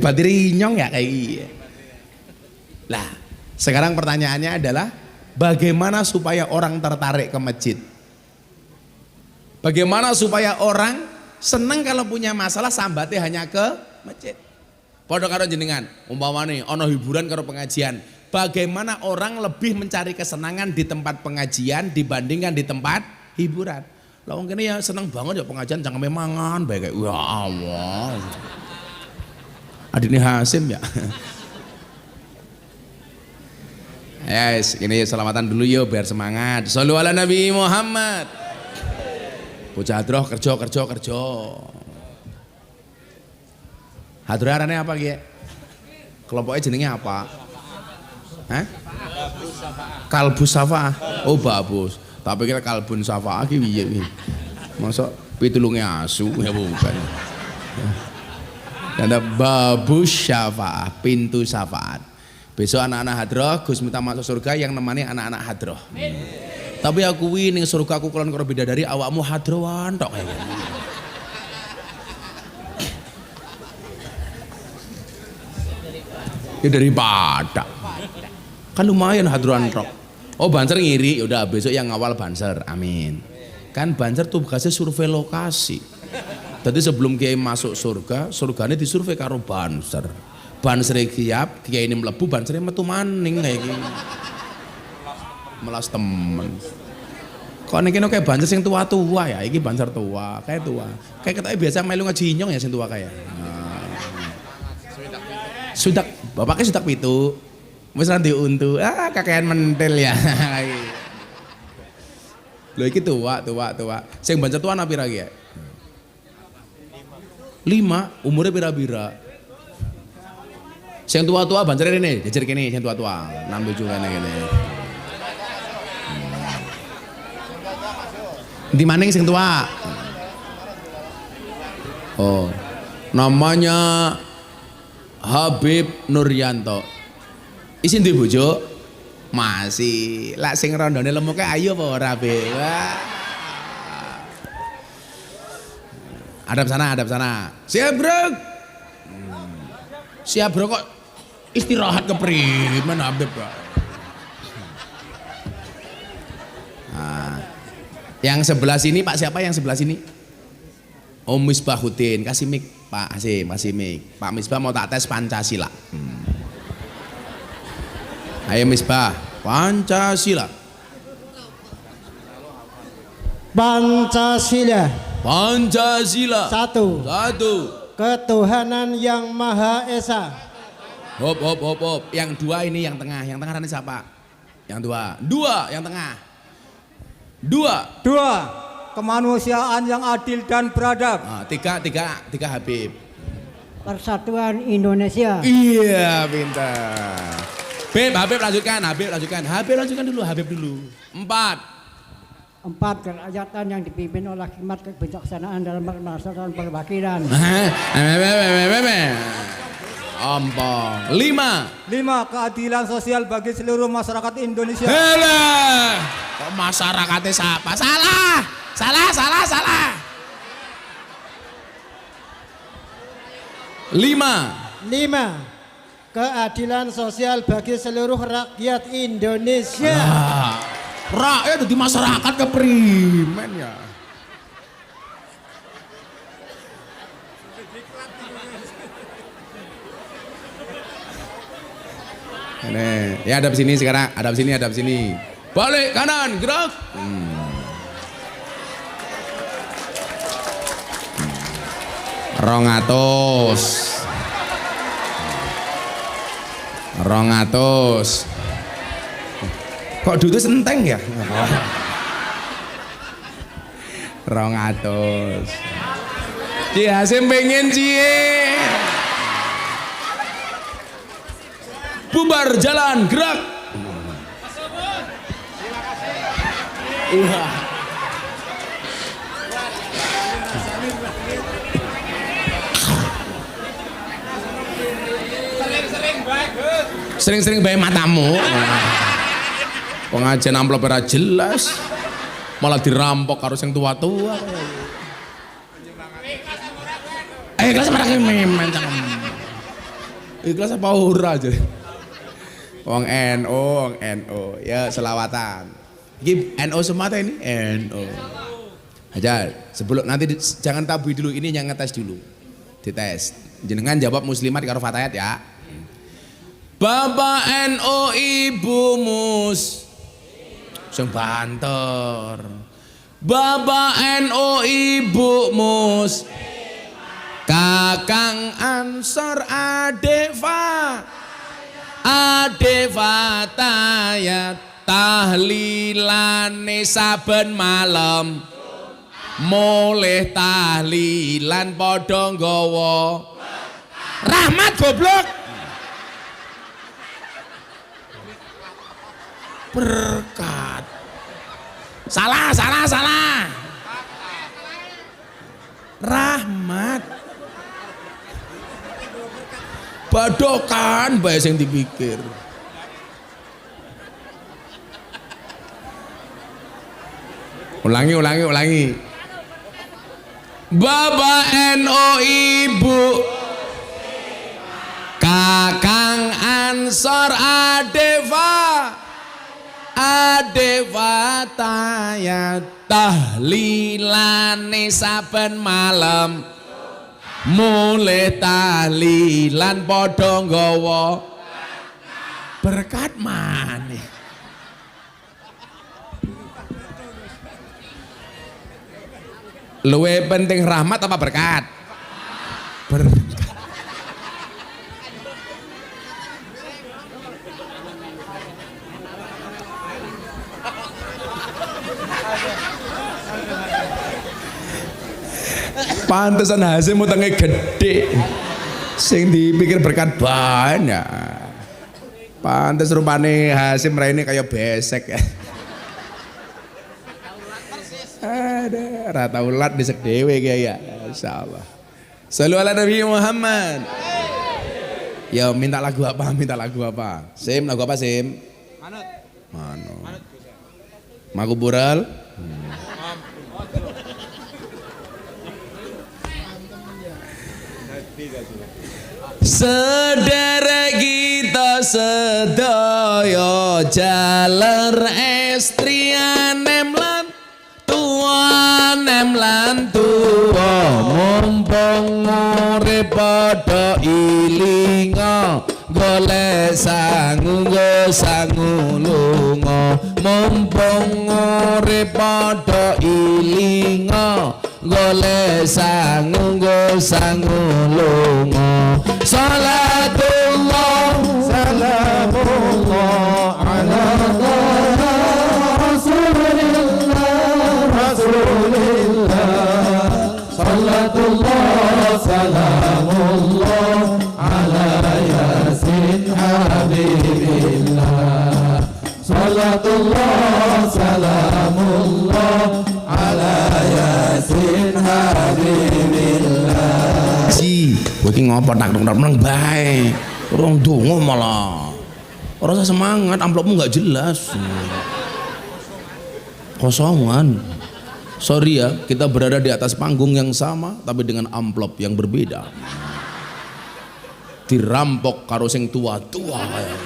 Batiri nyong ya kayak gini. Lah, sekarang pertanyaannya adalah bagaimana supaya orang tertarik ke masjid? Bagaimana supaya orang seneng kalau punya masalah sambatnya hanya ke masjid? Padha karo jenengan, umpamane ana hiburan karo pengajian. Bagaimana orang lebih mencari kesenangan di tempat pengajian dibandingkan di tempat hiburan? Lah wong kene ya seneng banget ya pengajian jangan memangan bae kayak ya Allah. Adine Hasim ya. Yes, ini selamatan dulu yuk biar semangat. Shollu ala Nabi Muhammad. Bocah hadroh kerja. Hadroh arane apa ki? Kelompoknya jenenge apa? Hah? Kalbus Safaah. Oh babus. Tapi kira kalbun Safaah ki piye iki? Mosok pitulunge asu ya bukan. Ada babus syafaah, pintu syafaat. Besok anak-anak hadroh Gus minta masuk surga yang nemani anak-anak hadroh. Tapi aku ning surga aku kulon karo bidadari awakmu hadrohan tok kayak gitu. Ya daripada kan lumayan hadrohan tok. Oh Banser ngiri, udah besok yang ngawal Banser, amin. Kan Banser tugasnya survei lokasi. Jadi sebelum Kiai masuk surga, surganya disurvei karo Banser. Banser kiap, Kiai ini melebu, Banser metu maning kayak gini. Melas temen. Kok nek kene kayak Banser sing tua-tua ya, iki Banser tua, kayak tua. Kayak ketoke biasa melu ngaji nyong ya sing tua kayak. Sudak, bapaknya sudak pitu. Wis ra diuntu. Kakean mentil ya. Lho iki tua. Sing Banser tua ana pira ki ya? 5, umurnya pira-pira. Sing tua-tua Banser rene, jejer kene sing tua-tua. 6 7 kene. Di maning sing tua. Oh. Namanya Habib Nuryanto. Isin duwe bojo? Masih. Lak sing rondone lemuke ayu apa ora, Be? Wah. Adap sana. Siap, Bro. Siap, Bro, kok istirahat keprimen Habib, Bro. Nah, yang sebelah sini Pak siapa yang sebelah sini? Om Misbahuddin, kasih mic Pak, masih mic. Pak Misbah mau tak tes Pancasila. Ayo Misbah, Pancasila. Satu. Ketuhanan yang Maha Esa. Hop. Yang dua ini yang tengah ini siapa? Yang dua yang tengah. Dua. Kemanusiaan yang adil dan beradab. Nah, tiga Habib. Persatuan Indonesia. Iya, pintar. Habib lanjutkan dulu. 4 kerakyatan yang dipimpin oleh hikmat kebijaksanaan dalam melaksanakan perwakilan. 5 keadilan sosial bagi seluruh masyarakat Indonesia. Kok masyarakatnya siapa? Salah. 5 keadilan sosial bagi seluruh rakyat Indonesia. Rakyat di masyarakat keprimen ya. Ini, ya hadap sini sekarang, hadap sini. Balik kanan, gerak. Rongatus. Kok dudu senteng ya? 200. Ci Hasim pengen cie. Bubar jalan, gerak. Sering-sering bayi matamu. Pengajian amplop ora jelas. Malah dirampok harus yang tua-tua. Ikhlas apa ora memen cangkem. Ikhlas apa ora aja. Wong NU. Ya selawatan. Iki NU semua ini NU. Aja sebelum nanti jangan tabu dulu, ini yang ngetes dulu. Dites. Jenengan jawab muslimat karo fatayat ya. Bapak NU Ibu Mus sing banter. Bapak NU Ibu Mus Kakang Ansor Adefa Tayat tahlilane saben malam mulih tahlilan padha nggawa rahmat goblok berkat. Salah. Rahmat. Badokan bae sing dipikir. Ulangi. Bapak NU, Ibu Kakang Ansor, Adeva tayat tahlilane saben malam, mulai tahlilan padha nggawa berkat maneh. Luwe penting rahmat apa berkat? Berkat. Pantesan Hasim utangnya gede, sing dipikir berkat banyak. Pantes rupane Hasim raine kayak besek ya. Ada rata ulat di dewe ya, insyaallah. Shallu ala Nabi Muhammad. Ya minta lagu apa? Sim, lagu apa Sim? Manut. Makubural. Sedherek kita sedaya jaler estrian nemlan tua mumpung urip padha ilinga golek sangu lunga mumpung urip padha ilinga golek sangu lunga salatullah salamullah ala Salatullah salamullah ala yasin habibillah. Salatullah salamullah ala yasin habibillah. Si, iki ngopo tak menang bae. Orang dongo malah. Ora semangat, amplopmu enggak jelas. Kosongan. Sorry ya, kita berada di atas panggung yang sama tapi dengan amplop yang berbeda. Dirampok karo sing tua-tua kayak.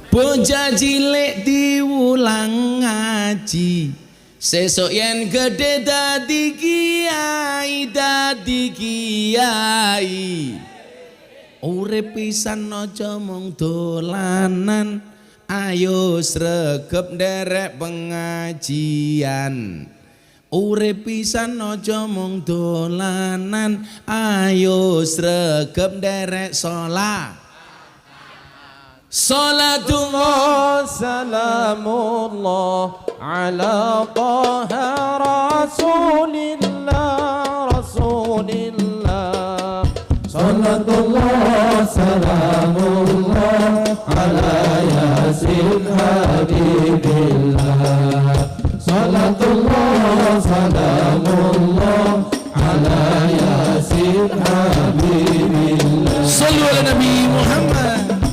Bocah cilik diulang ngaji, sesuk yen gede dadi kiai. Urip pisan aja mung dolanan. Ayo sregep nderek pengajian, urip pisan aja mung dolanan. Ayo sregep nderek salatullah salamullah ala taha rasulillah. Salatullah salamullah ala yasin habibillah. Salatullah salamullah ala yasin habibillah. Sallu ala Nabi Muhammad.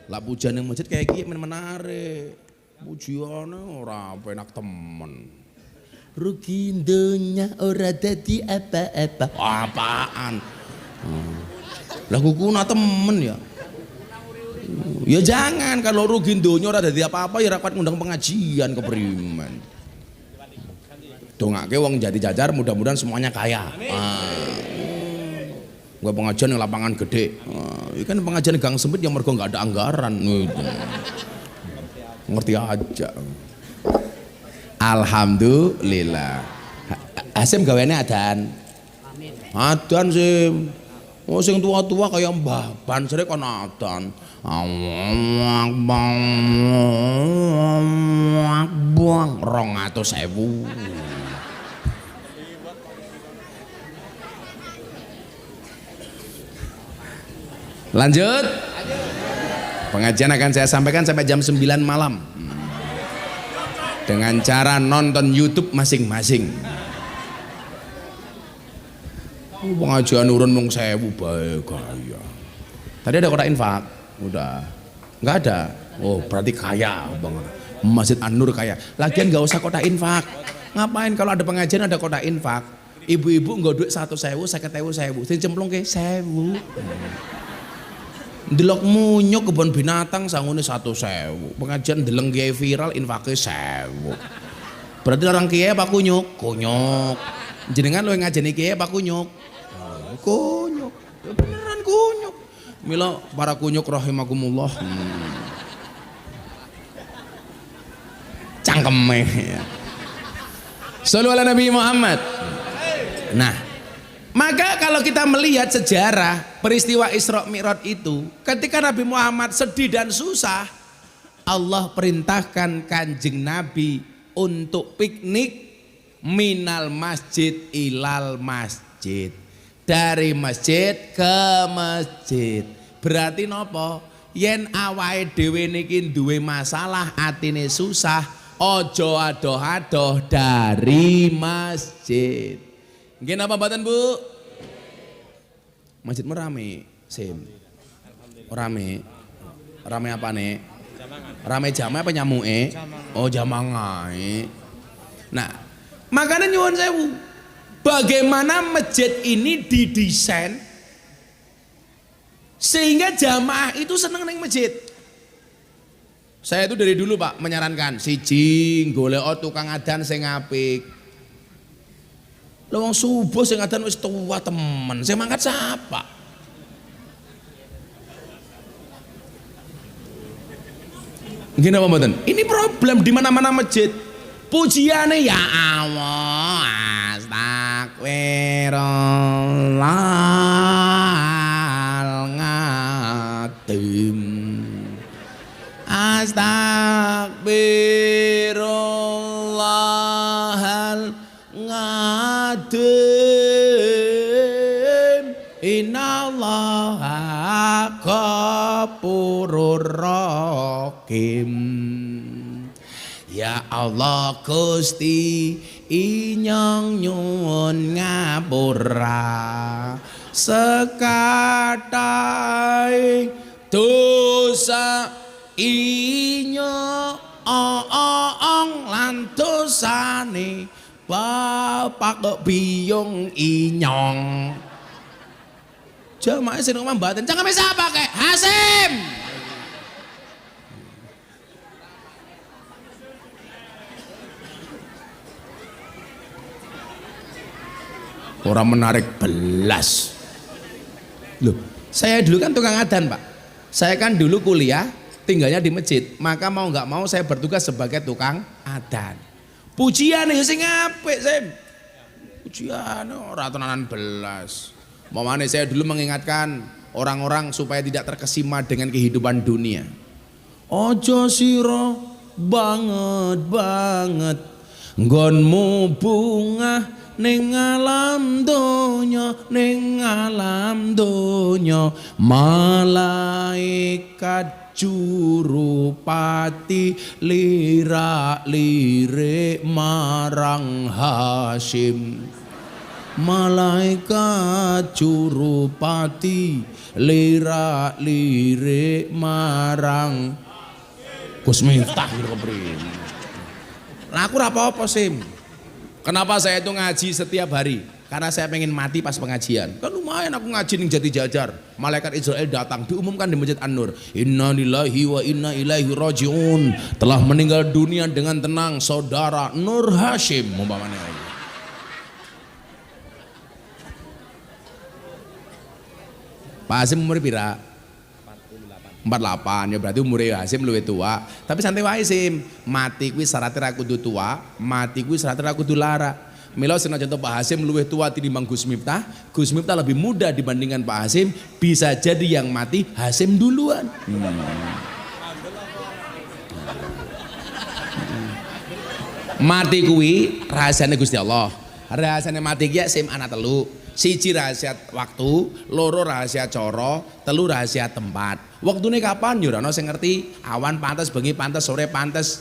Lah pujian yang masjid kayak gini menarik. Pujiannya ora enak temen. Rugi dunya ora dadi apa-apa. Apaan? Lah kukuna temen ya. Ya jangan, kalau rugi dunya ora dadi apa-apa ya rapat ngundang pengajian keprimen. Dongake wong Jati Jajar mudah-mudahan semuanya kaya. Gua pengajian yang lapangan gede. Ini kan pengajian gang sempit yang mergo nggak ada anggaran. Ngerti aja. Alhamdulillah. Hasim gaweane adan. Adan Sim. Oh sing tua-tua kayak Mbah Ban sere kon adan. Buang 200.000. Lanjut. Pengajian akan saya sampaikan sampai jam 9 malam. Dengan cara nonton YouTube masing-masing. Pengajian urun mung 1000 bae gaya. Tadi ada kotak infak, udah. Enggak ada. Oh, berarti kaya banget. Masjid An-Nur kaya. Lagian nggak usah kotak infak. Ngapain kalau ada pengajian ada kotak infak? Ibu-ibu nggak duit 100.000, 50.000, sing cemplung ke 1000. Delok munyuk kebun binatang sangune 100.000. Pengajian deleng kiai viral infake 1000. Berarti orang kiai apa kunyuk? Kunyuk. Jenengan lu ngajeni kiai apa kunyuk? Kunyuk. Beneran kunyuk. Mila para kunyuk rahimakumullah. Cangkeme. Shallu ala Nabi Muhammad. Nah, maka kalau kita melihat sejarah peristiwa Isra Mi'raj itu, ketika Nabi Muhammad sedih dan susah, Allah perintahkan Kanjeng Nabi untuk piknik minal masjid ilal masjid, dari masjid ke masjid. Berarti nopo? Yen awake dhewe niki duwe masalah, atine susah, ojo adoh-adoh dari masjid. Nggih napa mboten Bu? Masjidmu rame, Sim. Rame. Rame apa nih? Rame jamaah apa nyamuke? Oh, jamaah. Nah, makanya nyuwun sewu. Bagaimana masjid ini didesain sehingga jamaah itu seneng neng masjid. Saya itu dari dulu Pak menyarankan siji golek tukang adan sing apik. Lha wong subuh sing adan wis tua temen, sing mangkat siapa? Gini apa mboten? Ini problem di mana-mana masjid. Pujiane ya Allah, astagfirullahaladzim, astagfirullahaladzim, innallaha ghafurur rahim. Ya Allah Gusti inyong nyuwun ngapura sekathahing dosa inyong lan dosane bapak biyung inyong. Jamaah sing ngomong mboten cangkeme sapa kek? Hasim. Orang menarik belas. Loh, saya dulu kan tukang adan Pak. Saya kan dulu kuliah tinggalnya di masjid. Maka mau nggak mau saya bertugas sebagai tukang adan. Pujian ya sing apik Sim. Pujian ora tenanan belas. Mamane saya dulu mengingatkan orang-orang supaya tidak terkesima dengan kehidupan dunia. Ojo sira banget nggonmu bunga ning alam donya, malaikat jurupati lirak-lirik marang Hasyim. Malaikat jurupati lirak-lirik marang Gus Miftah kepriye. Lah aku ora apa-apa Sim. Kenapa saya itu ngaji setiap hari? Karena saya pengen mati pas pengajian. Kan lumayan aku ngaji ning Jati Jajar. Malaikat Israel datang diumumkan di Masjid An-Nur. Inna lillahi wa inna ilaihi rajiun. Telah meninggal dunia dengan tenang saudara Nur Hasyim umpamanya. Pak Hasyim umur pira? 48 ya berarti umurnya Hasyim luwih tua. Tapi santai wae Sim. Mati kuwi syaratnya ra kudu tua, mati kuwi syaratnya ra kudu lara. Mila senajan Pak Hasyim luwih tua tinimbang Gus Miftah, Gus Miftah lebih muda dibandingkan Pak Hasyim, bisa jadi yang mati Hasyim duluan. Mati kuwi rahasiane Gusti Allah. Rahasiane mati ki Sim ana telu. Siji rahasia waktu, loro rahasia coro, telu rahasia tempat. Waktune kapan yo ora ono sing ngerti. Awan pantes, bengi pantes, sore pantes,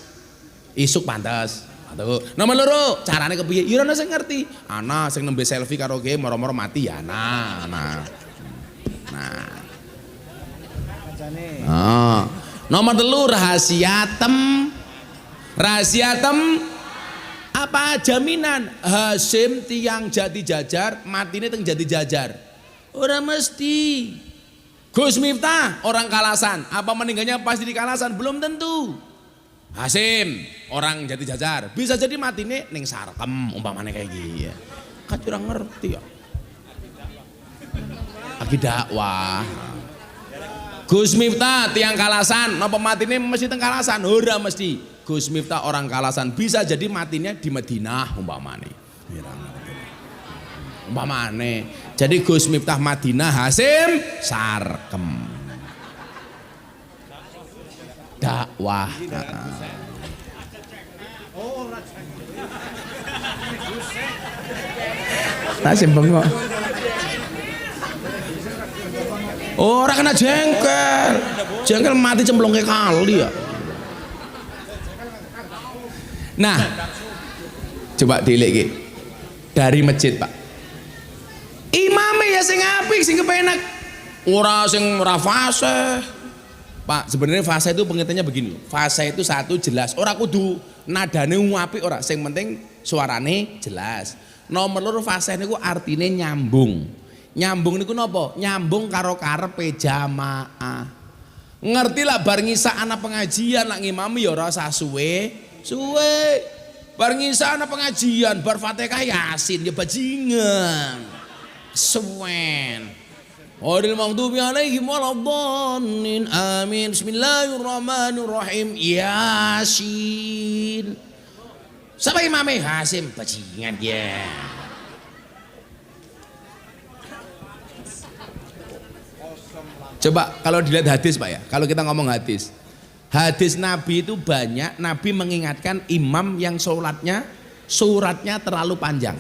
isuk pantes. Tuh, nomor loro, carane kepiye? Ya ana sing ngerti. Ana sing nembe selfie karaoke moro-moro mati ya ana. Nah. Nomor telu rahasia apa jaminan Hasim tiang Jati Jajar matine teng Jati Jajar? Ora mesti. Gus Miftah orang Kalasan, apa meninggalnya pasti di Kalasan? Belum tentu. Hasim orang Jati Jajar, bisa jadi matine ning Sarkem umpamane kayak gini ya. Kan kurang ngerti ya. Lagi dakwah. Gus Miftah tiang Kalasan, napa matine mesti teng Kalasan? Ora mesti. Gus Miftah orang Kalasan, bisa jadi matinya di Madinah umpamane. Umpamane. Jadi Gus Miftah Madinah, Hasim Sarkem. Dakwah. Hasim bengok. Orang kena jengkel mati cemplungnya kali ya. Nah, coba dilek dari masjid Pak. Imamnya ya sing apik, sing kepenak. Ora sing ora fasih. Pak, sebenarnya fase itu pengertiannya begini. Fase itu satu jelas. Ora kudu nadane apik ora, sing penting suarane jelas. Nomor loro fase niku artine nyambung. Nyambung niku napa? Nyambung karo karepe jamaah. Ngerti lah bar ngisa ana pengajian lak ngimami ya ora usah suwe. Bar ngisa ana pengajian, bar Fatihah Yasin ya bajingan. Suwen. Oril maghdubi alaihim waladhdallin. Amin. Bismillahirrahmanirrahim. Yasin. Siapa imamnya? Hasim. Bajingan dia. Coba kalau dilihat hadis Pak ya. Kalau kita ngomong hadis. Hadis Nabi itu banyak. Nabi mengingatkan imam yang suratnya terlalu panjang.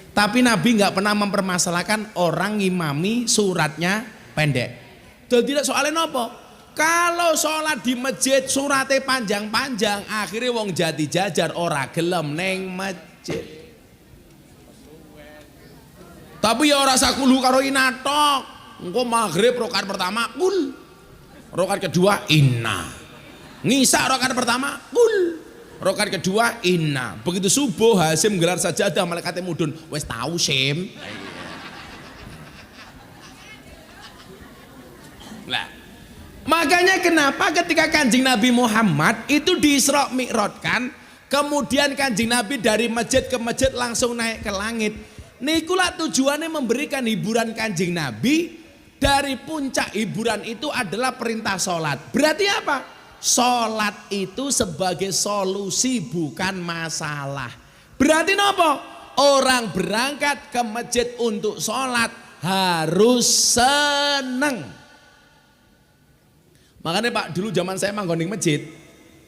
Tapi Nabi nggak pernah mempermasalahkan orang ngimami suratnya pendek. Jadi soalnya nopo? Kalau sholat di masjid suratnya panjang-panjang, akhirnya wong Jati Jajar ora gelem neng masjid. Tapi ya ora sakulu karo inatok. Engko maghrib rakaat pertama kul. Rakaat kedua inna. Ngisa rakaat pertama kul. Rakaat kedua inna. Begitu subuh Hasim gelar sajadah malaikatnya mudun. Wes tahu Sim. Lah. Makanya kenapa ketika Kanjeng Nabi Muhammad itu di-Isra Mi'rajkan, kemudian Kanjeng Nabi dari masjid ke masjid langsung naik ke langit. Nikulah tujuannya memberikan hiburan Kanjeng Nabi. Dari puncak hiburan itu adalah perintah sholat. Berarti apa? Sholat itu sebagai solusi bukan masalah. Berarti nopo? Orang berangkat ke masjid untuk sholat harus seneng. Makanya Pak, dulu zaman saya manggoning masjid,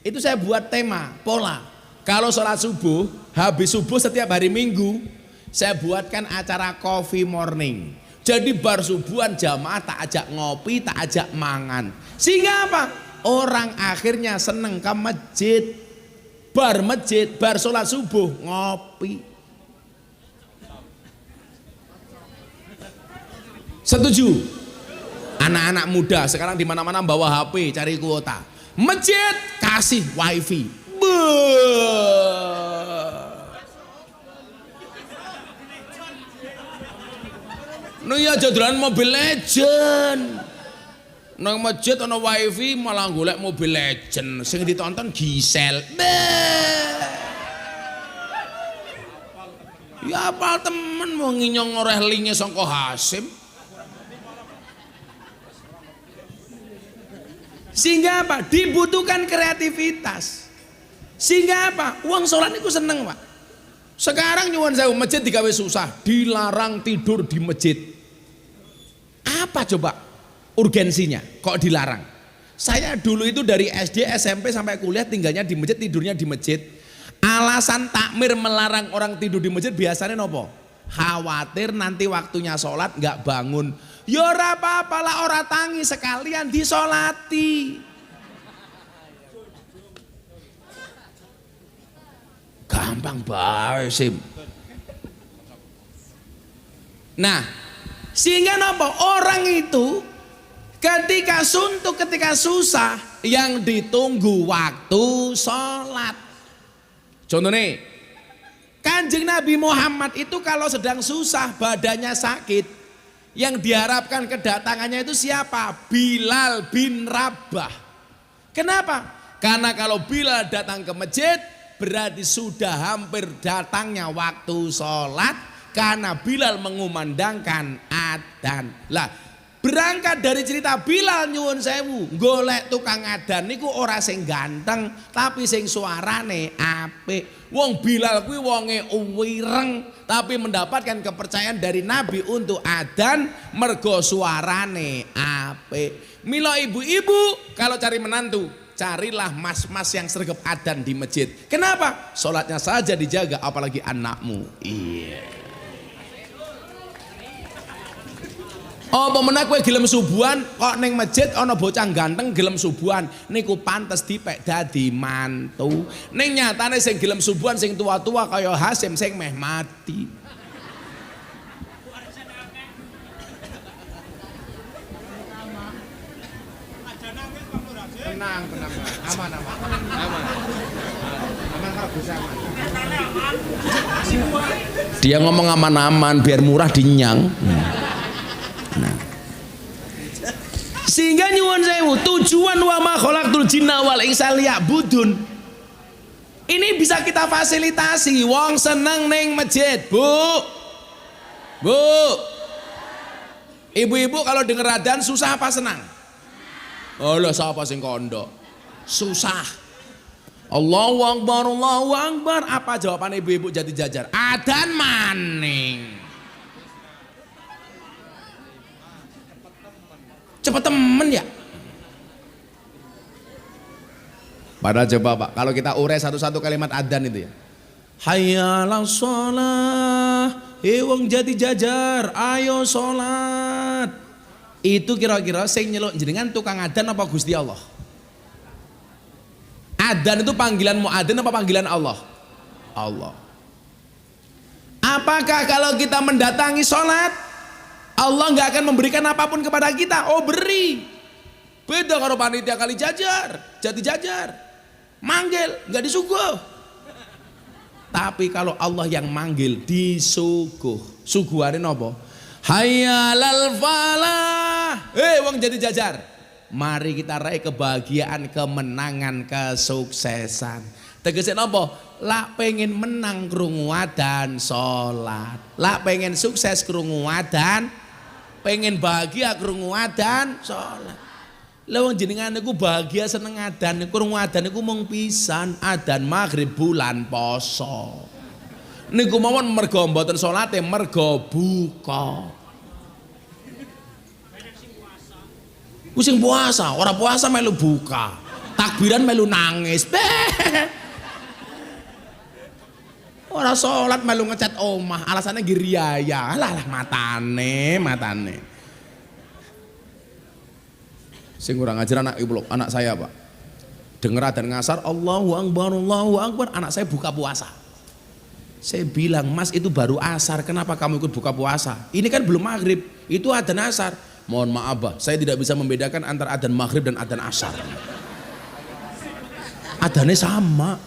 itu saya buat tema, pola. Kalau sholat subuh, habis subuh setiap hari Minggu, saya buatkan acara coffee morning. Jadi bar subuhan jamaah tak ajak ngopi, tak ajak mangan. Sehingga apa? Orang akhirnya seneng ke masjid. Bar sholat subuh ngopi. Setuju? Anak-anak muda sekarang di mana-mana bawa HP cari kuota. Masjid kasih wifi. No ya jadulan Mobile Legend. Nang masjid ana wifi malah golek Mobile Legend sing ditonton Gisel. Ya apal temen mau nginyong ngoreh linge sangka Hasim. Sehingga apa? Dibutuhkan kreativitas. Sehingga apa? Uang sholat itu seneng Pak. Sekarang nyuwun sewu masjid digawe susah, dilarang tidur di masjid. Apa coba urgensinya? Kok dilarang? Saya dulu itu dari SD, SMP sampai kuliah tinggalnya di masjid, tidurnya di masjid. Alasan takmir melarang orang tidur di masjid biasanya nopo? Khawatir nanti waktunya sholat nggak bangun. Ya ora apa-apa lah ora tangi sekalian disolati. gampang bae sim. Nah, sehingga apa? Orang itu ketika suntuk, ketika susah, yang ditunggu waktu sholat. Contohnya, Kanjeng Nabi Muhammad itu kalau sedang susah, badannya sakit, yang diharapkan kedatangannya itu siapa? Bilal bin Rabah. Kenapa? Karena kalau Bilal datang ke masjid, berarti sudah hampir datangnya waktu sholat, karena Bilal mengumandangkan adzan. Lah, berangkat dari cerita Bilal nyuwun sewu, golek tukang adzan niku ora sing ganteng, tapi sing suarane apik. Wong Bilal kuwi wonge uwireng, tapi mendapatkan kepercayaan dari Nabi untuk adzan mergo suarane apik. Mila ibu-ibu kalau cari menantu, carilah mas-mas yang sregep adzan di masjid. Kenapa? Sholatnya saja dijaga, apalagi anakmu. Iya. Apa meneh kowe gelem subuhan kok ning masjid ana bocah ganteng gelem subuhan niku pantes dipek dadi mantu. Ning nyatane sing gelem subuhan sing tua-tua kaya Hasim sing meh mati. Tenang, aman. Aman kalau bisa aman. Dia ngomong aman-aman biar murah dinyang. Nah. Sehingga nyuwun sewu, tujuan wa ma khalaqtul jinna wal insa liya'budun. Ini bisa kita fasilitasi. Wong seneng ning masjid, Bu. Ibu-ibu kalau denger adzan susah apa senang? Oh lah siapa sing kondo? Susah. Allahu Akbar. Apa jawaban ibu-ibu jadi jajar? Adzan maning. Cepet temen ya. Padahal coba Pak, kalau kita urai satu-satu kalimat adzan itu ya. Hayya 'alas shalah, wong jati jajar, ayo sholat. Itu kira-kira sing nyeluk jenengan tukang adzan apa Gusti Allah? Adzan itu panggilan muadzin apa panggilan Allah? Allah. Apakah kalau kita mendatangi sholat Allah nggak akan memberikan apapun kepada kita? Oh beri. Beda kalau panitia kali jajar, jati jajar, manggil nggak disuguh. Tapi kalau Allah yang manggil disuguh. Suguhane nopo? Hayyalal falah. Wong jati jajar. Mari kita raih kebahagiaan, kemenangan, kesuksesan. Tegese nopo? Lak pengen menang krungu adzan salat. Lak pengen sukses krungu adzan, pengen bahagia krungu adzan salat. Lah wong jenengan niku bahagia seneng adzan, krungu adzan niku mung pisan, adzan maghrib bulan poso. Niku mawon mergo mboten salate, mergo buka. Ku sing puasa, ora puasa melu buka. Takbiran melu nangis. Ora sholat melu ngecat omah, alasannya giriaya. Alah matane. Sing kurang ajar anak ibu, anak saya Pak. Dengar adzan ngasar, Allahu Akbar, anak saya buka puasa. Saya bilang, Mas itu baru asar, kenapa kamu ikut buka puasa? Ini kan belum maghrib, itu adzan asar. Mohon maaf Pak, saya tidak bisa membedakan antara adzan maghrib dan adzan asar. Adzannya sama.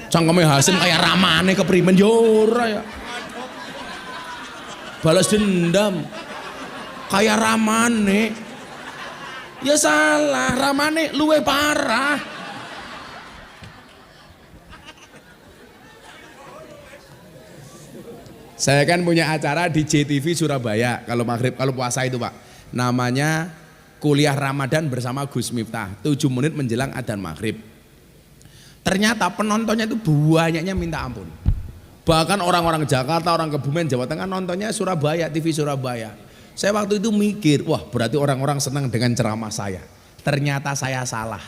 Cangkeme Hasim kayak ramane keprimen ora ya. Balas dendam. Kayak ramane. Ya salah, ramane luwe parah. Saya kan punya acara di JTV Surabaya kalau maghrib, kalau puasa itu Pak. Namanya Kuliah Ramadan bersama Gus Miftah. 7 menit menjelang adzan maghrib. Ternyata penontonnya itu banyaknya minta ampun. Bahkan orang-orang Jakarta, orang Kebumen, Jawa Tengah nontonnya Surabaya, TV Surabaya. Saya waktu itu mikir, wah berarti orang-orang senang dengan ceramah saya. Ternyata saya salah.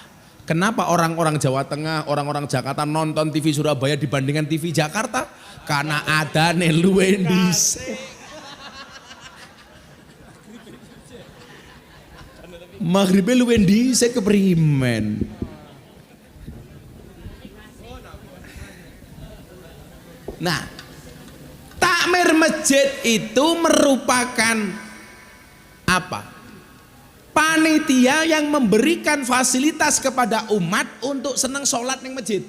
Kenapa orang-orang Jawa Tengah, orang-orang Jakarta nonton TV Surabaya dibandingkan TV Jakarta? Karena adane luwih dhisik. Maghribe luwih dhisik keprimen. Nah, takmir masjid itu merupakan apa? Panitia yang memberikan fasilitas kepada umat untuk senang sholat di masjid.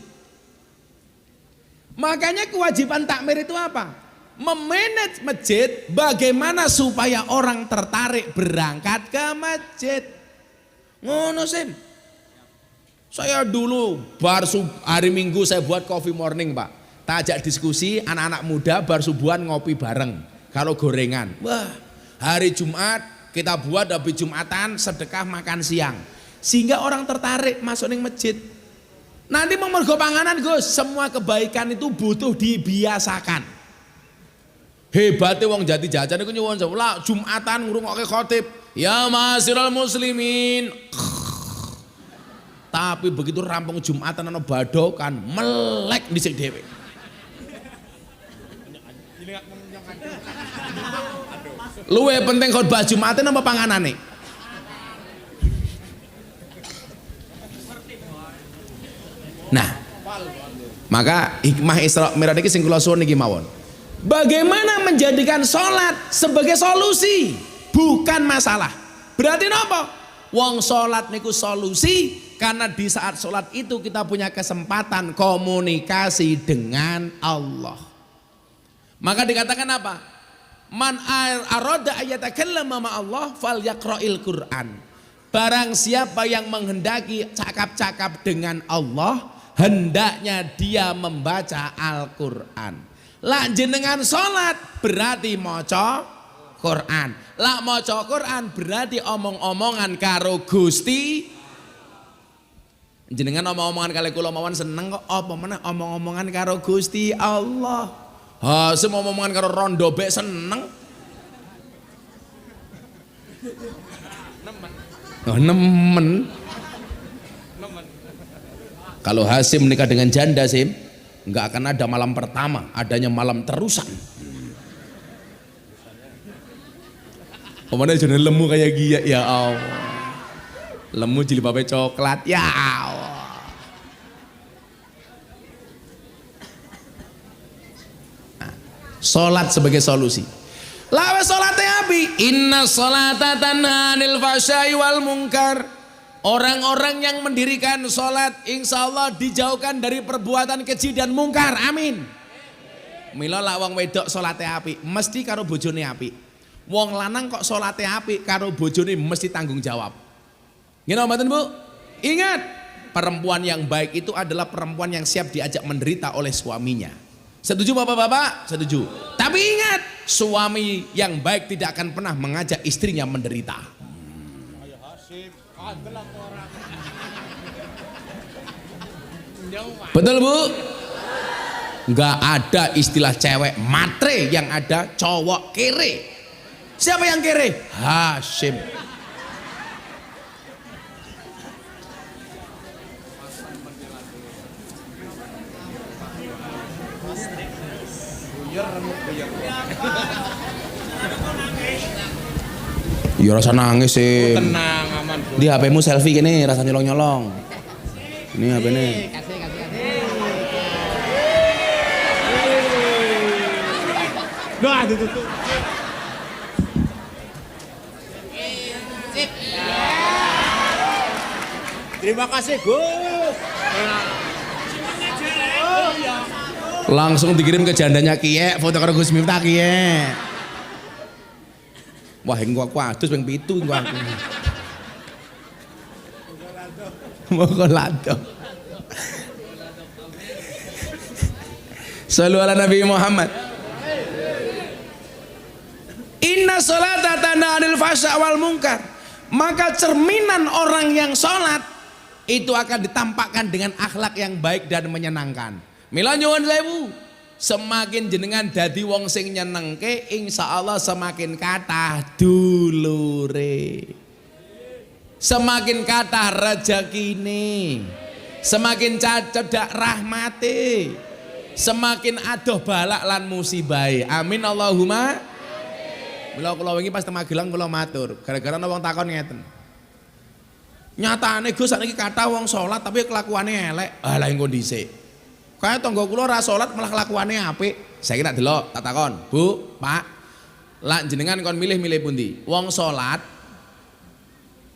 Makanya kewajiban takmir itu apa? Memanage masjid bagaimana supaya orang tertarik berangkat ke masjid. Ngono Sim. Saya dulu hari Minggu saya buat coffee morning Pak. Tak ajak diskusi anak-anak muda bar subuhan ngopi bareng. Kalau gorengan. Wah, hari Jumat kita buat habis Jumatan sedekah makan siang. Sehingga orang tertarik masuk ning masjid. Nanti mau mergo panganan Gus, semua kebaikan itu butuh dibiasakan. Hebatnya wong Jati jajan iku nyuwun sewu, Jumatan ngrungokke khotib, ya ma'asyiral muslimin. Tapi begitu rampung Jumatan ana badokan, melek dhisik dhewe. Luwe penting khotbah Jumatan apa panganane? Nah, maka hikmah Isra Mi'raj iki sing kula suwun niki mawon. Bagaimana menjadikan sholat sebagai solusi, bukan masalah. Berarti napa? Wong sholat niku solusi karena di saat sholat itu kita punya kesempatan komunikasi dengan Allah. Maka dikatakan apa? Man arada ayatakallama ma Allah falyaqra'il Qur'an. Barang siapa yang menghendaki cakap-cakap dengan Allah, hendaknya dia membaca Al-Quran. Lah jenengan sholat berarti maca Quran. Lah maca Quran berarti omong-omongan karo Gusti. Jenengan omong-omongan kali kula mawon seneng kok, apa meneh omong-omongan karo Gusti Allah. Ha, semua omongan karo rondo bek seneng. Oh, nemen. Kalau Hasim menikah dengan janda Sim, nggak akan ada malam pertama, adanya malam terusan. Pemana jadi lemu kayak gia, ya Allah. Lemu jilbabnya coklat, ya Allah. Nah, sholat sebagai solusi. Lawe sholatnya api. Inna sholata tanha 'anil fahsya'i wal munkar. Orang-orang yang mendirikan sholat insya Allah dijauhkan dari perbuatan keji dan mungkar. Amin. Mila lak wong wedok sholatnya api mesti karo bojone api. Wong lanang kok sholatnya api karo bojone mesti tanggung jawab. Ngene mboten Bu? Ingat, perempuan yang baik itu adalah perempuan yang siap diajak menderita oleh suaminya. Setuju Bapak-bapak? Setuju. Tapi ingat, suami yang baik tidak akan pernah mengajak istrinya menderita. Betul Bu? Nggak ada istilah cewek matre, yang ada cowok kere. Siapa yang kere? Hasyim. Ya rasa nangis sih. Tenang aman Bu. Di HP-mu selfie gini rasa nyolong-nyolong. Ini HP ini. Doa ditutup. Terima kasih Gus. Langsung dikirim ke jandanya Kiye, foto karo Gus Miftah Kiye. Wah, engko aku adus ping 7 engko aku. Moko lado. Shallu ala Nabi Muhammad. Inna sholata tanha 'anil fahsya' wal munkar. Maka cerminan orang yang sholat itu akan ditampakkan dengan akhlak yang baik dan menyenangkan. Mila nyuwun sewu, semakin jenengan dadi wong sing nyenengke, insyaallah semakin kathah dulure. Semakin kathah rezekine. Semakin cedak rahmate. Semakin adoh balak lan musibahe. Amin Allahumma. Mila kula wingi pas teng Magelang kula matur, gara-gara ana wong takon ngeten. Nyatane Gus sakniki kathah wong salat tapi kelakuane elek. Lah engko dhisik. Kaya tangga kula ora salat malah kelakuane apik. Saiki tak delok, tak takon, Bu, Pak. Lah jenengan kon milih-milih pundi? Wong salat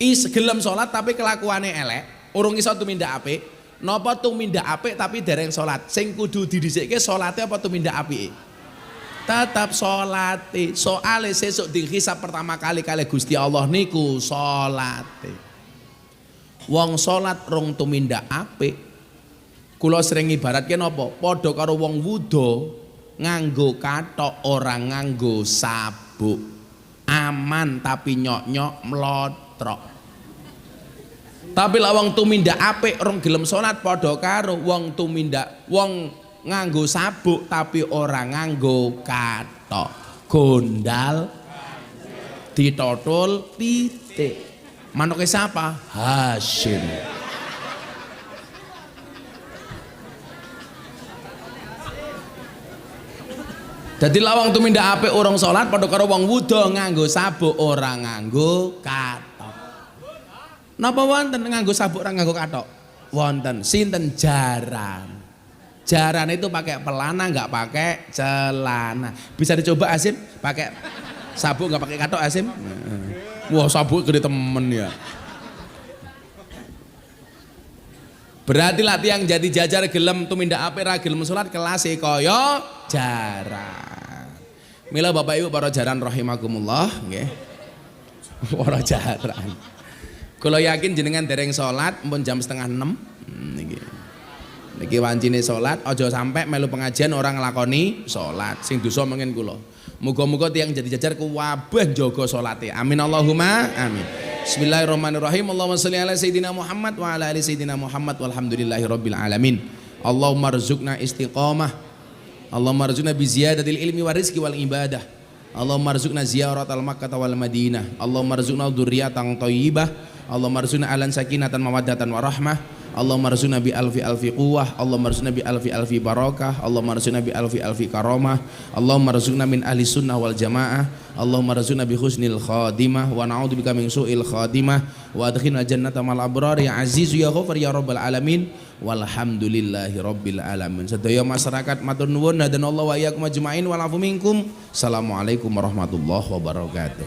gelem salat tapi kelakuane elek, urung iso tumindak apik. Napa tumindak apik tapi dereng salat? Sing kudu didhisikke salate apa tumindak apike? Tetap salate. Soale sesuk dihisab pertama kali Gusti Allah niku salate. Wong salat rong tumindak apik. Kula sering ibaratke napa? Padha karo wong wuda nganggo kathok ora nganggo sabuk. Aman tapi nyok-nyok mlotrok. Tapi lah wong tumindak apik rong gelem salat padha karo wong tumindak wong nganggo sabuk tapi ora nganggo kathok. Gondal ditotul pitik. Manuke siapa? Hasyim. Dadi lawang tumindak apik orang salat padha karo wong wuda nganggo sabuk ora nganggo kathok. Napa wonten nganggo sabuk ora nganggo kathok? Wonten. Sinten jaran. Jaran itu pakai pelana enggak pakai celana. Bisa dicoba Asim pakai sabuk enggak pakai kathok Asim? Wah, sabuk gede temen ya. Berarti lah tiang jadi jajar gelem tumindak apik ra gelem salat kelas kaya jaran. Mila Bapak Ibu para jaran rahimakumullah nggih. Para jaran. Kula yakin jenengan dereng salat mpun jam 5:30 niki. Niki wancine salat aja sampai melu pengajian orang nglakoni salat. Sing dosa mengen kula. Muga-muga tiang jadi jajar kuwabeh jaga salate. Amin Allahumma amin. Bismillahirrahmanirrahim. Allahumma sholli ala sayyidina Muhammad wa ala ali sayyidina Muhammad walhamdulillahi rabbil alamin. Allahumma rzuqna istiqamah. Allahumma rzuqna bi ziyadatil ilmi wa rizqi wal ibadah. Allahumma rzuqna ziyaratal Makkah wal Madinah. Allahumma rzuqna dzurriyyatan thayyibah. Allahumma rzuqna alan sakinatan mawaddatan wa rahmah. Allahumma rzuqna bi alfi quwwah. Allahumma rzuqna bi alfi barakah. Allahumma rzuqna bi alfi karamah. Allahumma rzuqna min ahli sunnah wal jamaah. Allahumma rzuqna bi husnil khadimah wa na'udzubika min su'il khadimah wa adkhilna jannata mal abrar ya aziz ya ghafar ya rabbal alamin walhamdulillahi rabbil alamin. Sedaya masyarakat matur nuwun hadanallahu wa iyyakum ajmain wal afu minkum. Assalamualaikum warahmatullahi wabarakatuh.